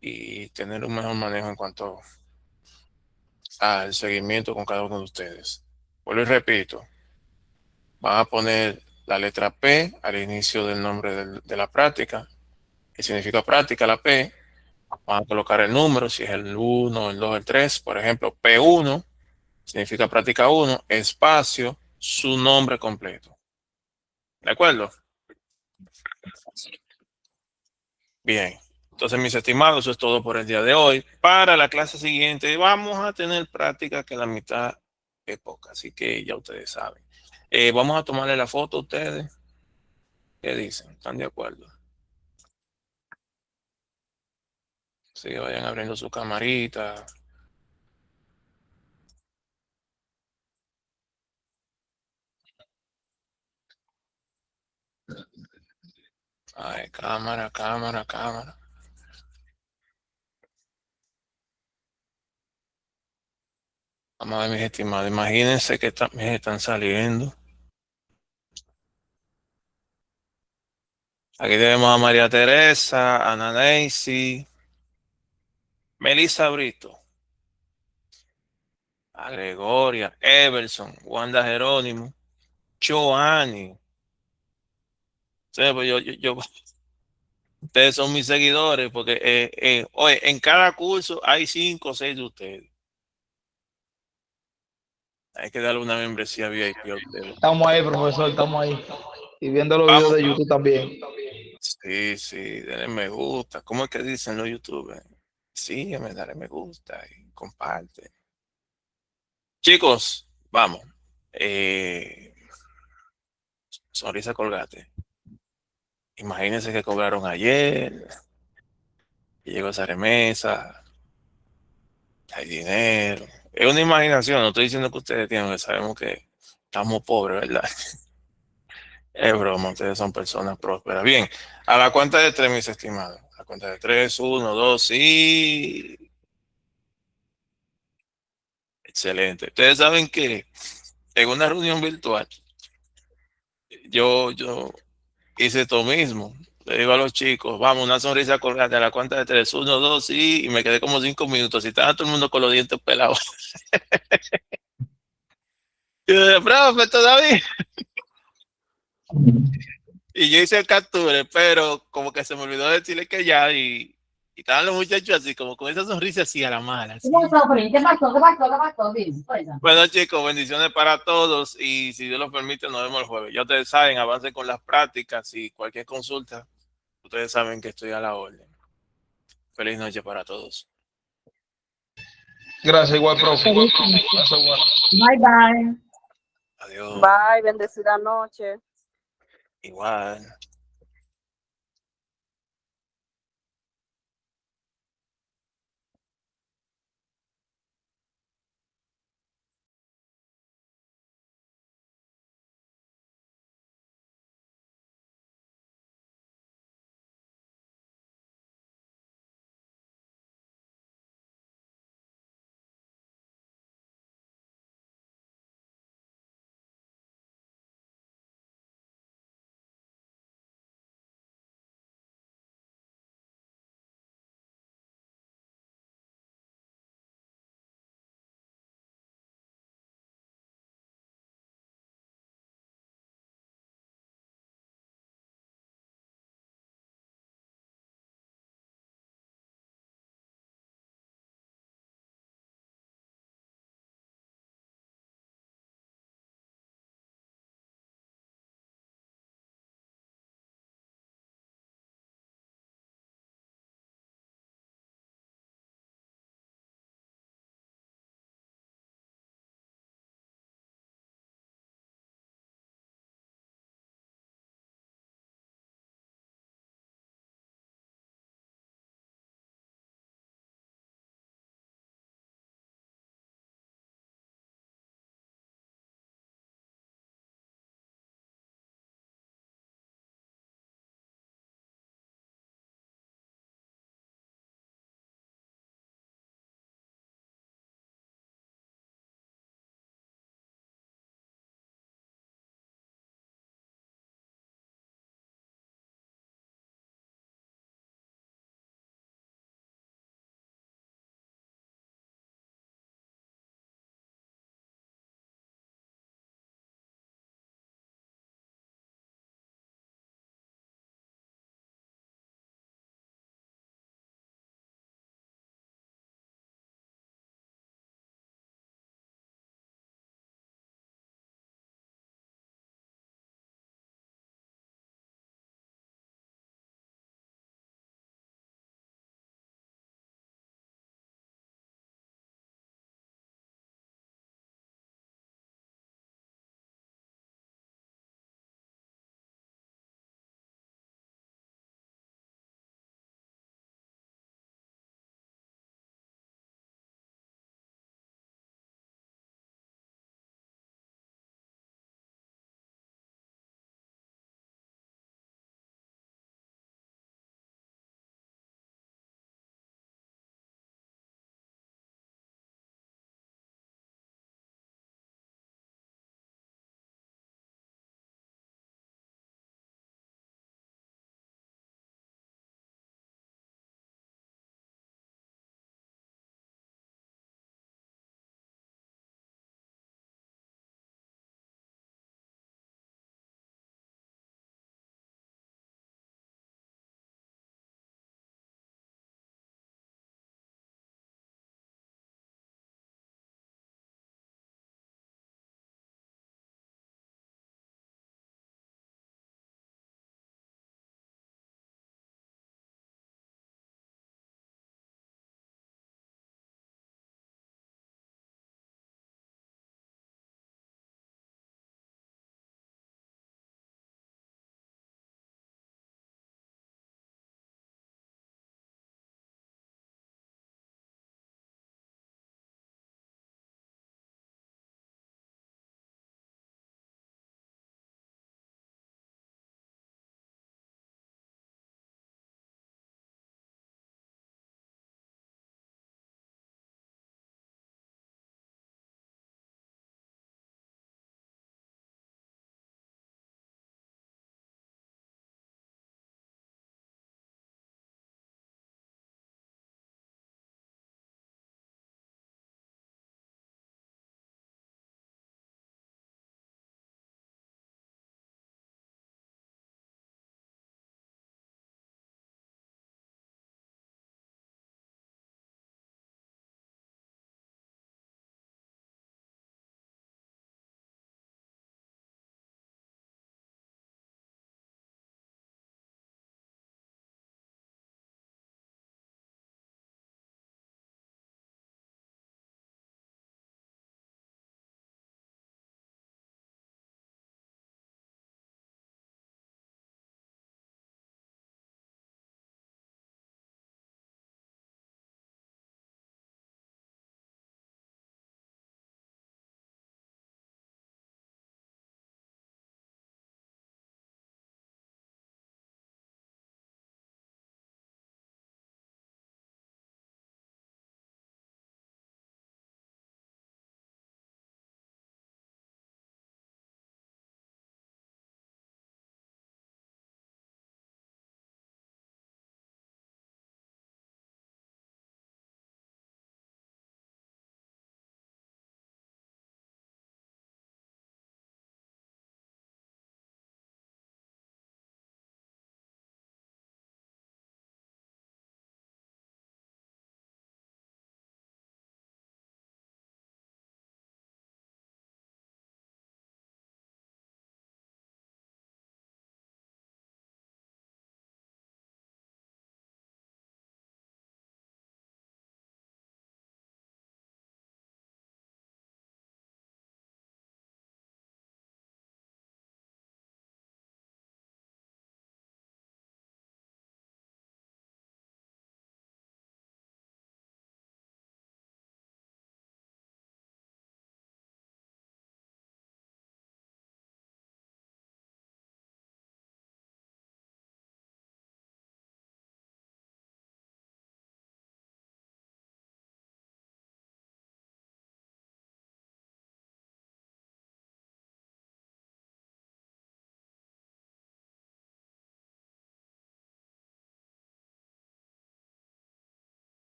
y tener un mejor manejo en cuanto al seguimiento con cada uno de ustedes. Vuelvo y repito, van a poner la letra P al inicio del nombre de la práctica, que significa práctica, la P. Van a colocar el número, si es el 1, el 2, el 3, por ejemplo, P1 significa práctica 1, espacio, su nombre completo. ¿De acuerdo? Bien. Entonces, mis estimados, eso es todo por el día de hoy. Para la clase siguiente vamos a tener práctica que la mitad es poca, así que ya ustedes saben. Vamos a tomarle la foto a ustedes. ¿Qué dicen? ¿Están de acuerdo? Sí, vayan abriendo su camarita. Ay, cámara, cámara, cámara. Vamos a ver, mis estimados. Imagínense que también están saliendo. Aquí tenemos a María Teresa, a Ana Nancy, Melissa Brito, a Gregoria, Everson, Wanda Jerónimo, Joanny. Sí, pues ustedes son mis seguidores porque, oye, en cada curso hay 5 o 6 de ustedes. Hay que darle una membresía VIP a ustedes. Estamos ahí, profesor, estamos ahí. Y viendo los videos de YouTube también. Sí, denle me gusta. ¿Cómo es que dicen los youtubers? Sígueme, dale me gusta y comparte. Chicos, vamos. Sonrisa Colgate. Imagínense que cobraron ayer. Y llegó esa remesa. Hay dinero. Es una imaginación. No estoy diciendo que ustedes tienen, sabemos que estamos pobres, ¿verdad? Es broma, ustedes son personas prósperas. Bien, a la cuenta de 3, mis estimados. A la cuenta de 3, 1, 2 y... Excelente. Ustedes saben que en una reunión virtual yo hice esto mismo. Le digo a los chicos, vamos, una sonrisa colgate a la cuenta de 3, 1, 2 y me quedé como 5 minutos. Y estaba todo el mundo con los dientes pelados. Y yo dije, profe, todavía. Y yo hice el capture, pero como que se me olvidó decirle que ya y estaban los muchachos así, como con esa sonrisa así a la mala. Así. ¿Qué pasó? Dime, cuéntame. Bueno, chicos, bendiciones para todos y si Dios lo permite, nos vemos el jueves. Ya ustedes saben, avancen con las prácticas y cualquier consulta, ustedes saben que estoy a la orden. Feliz noche para todos. Gracias, igual, profe. Bye, bye. Adiós. Bye, bendecida noche. Igual.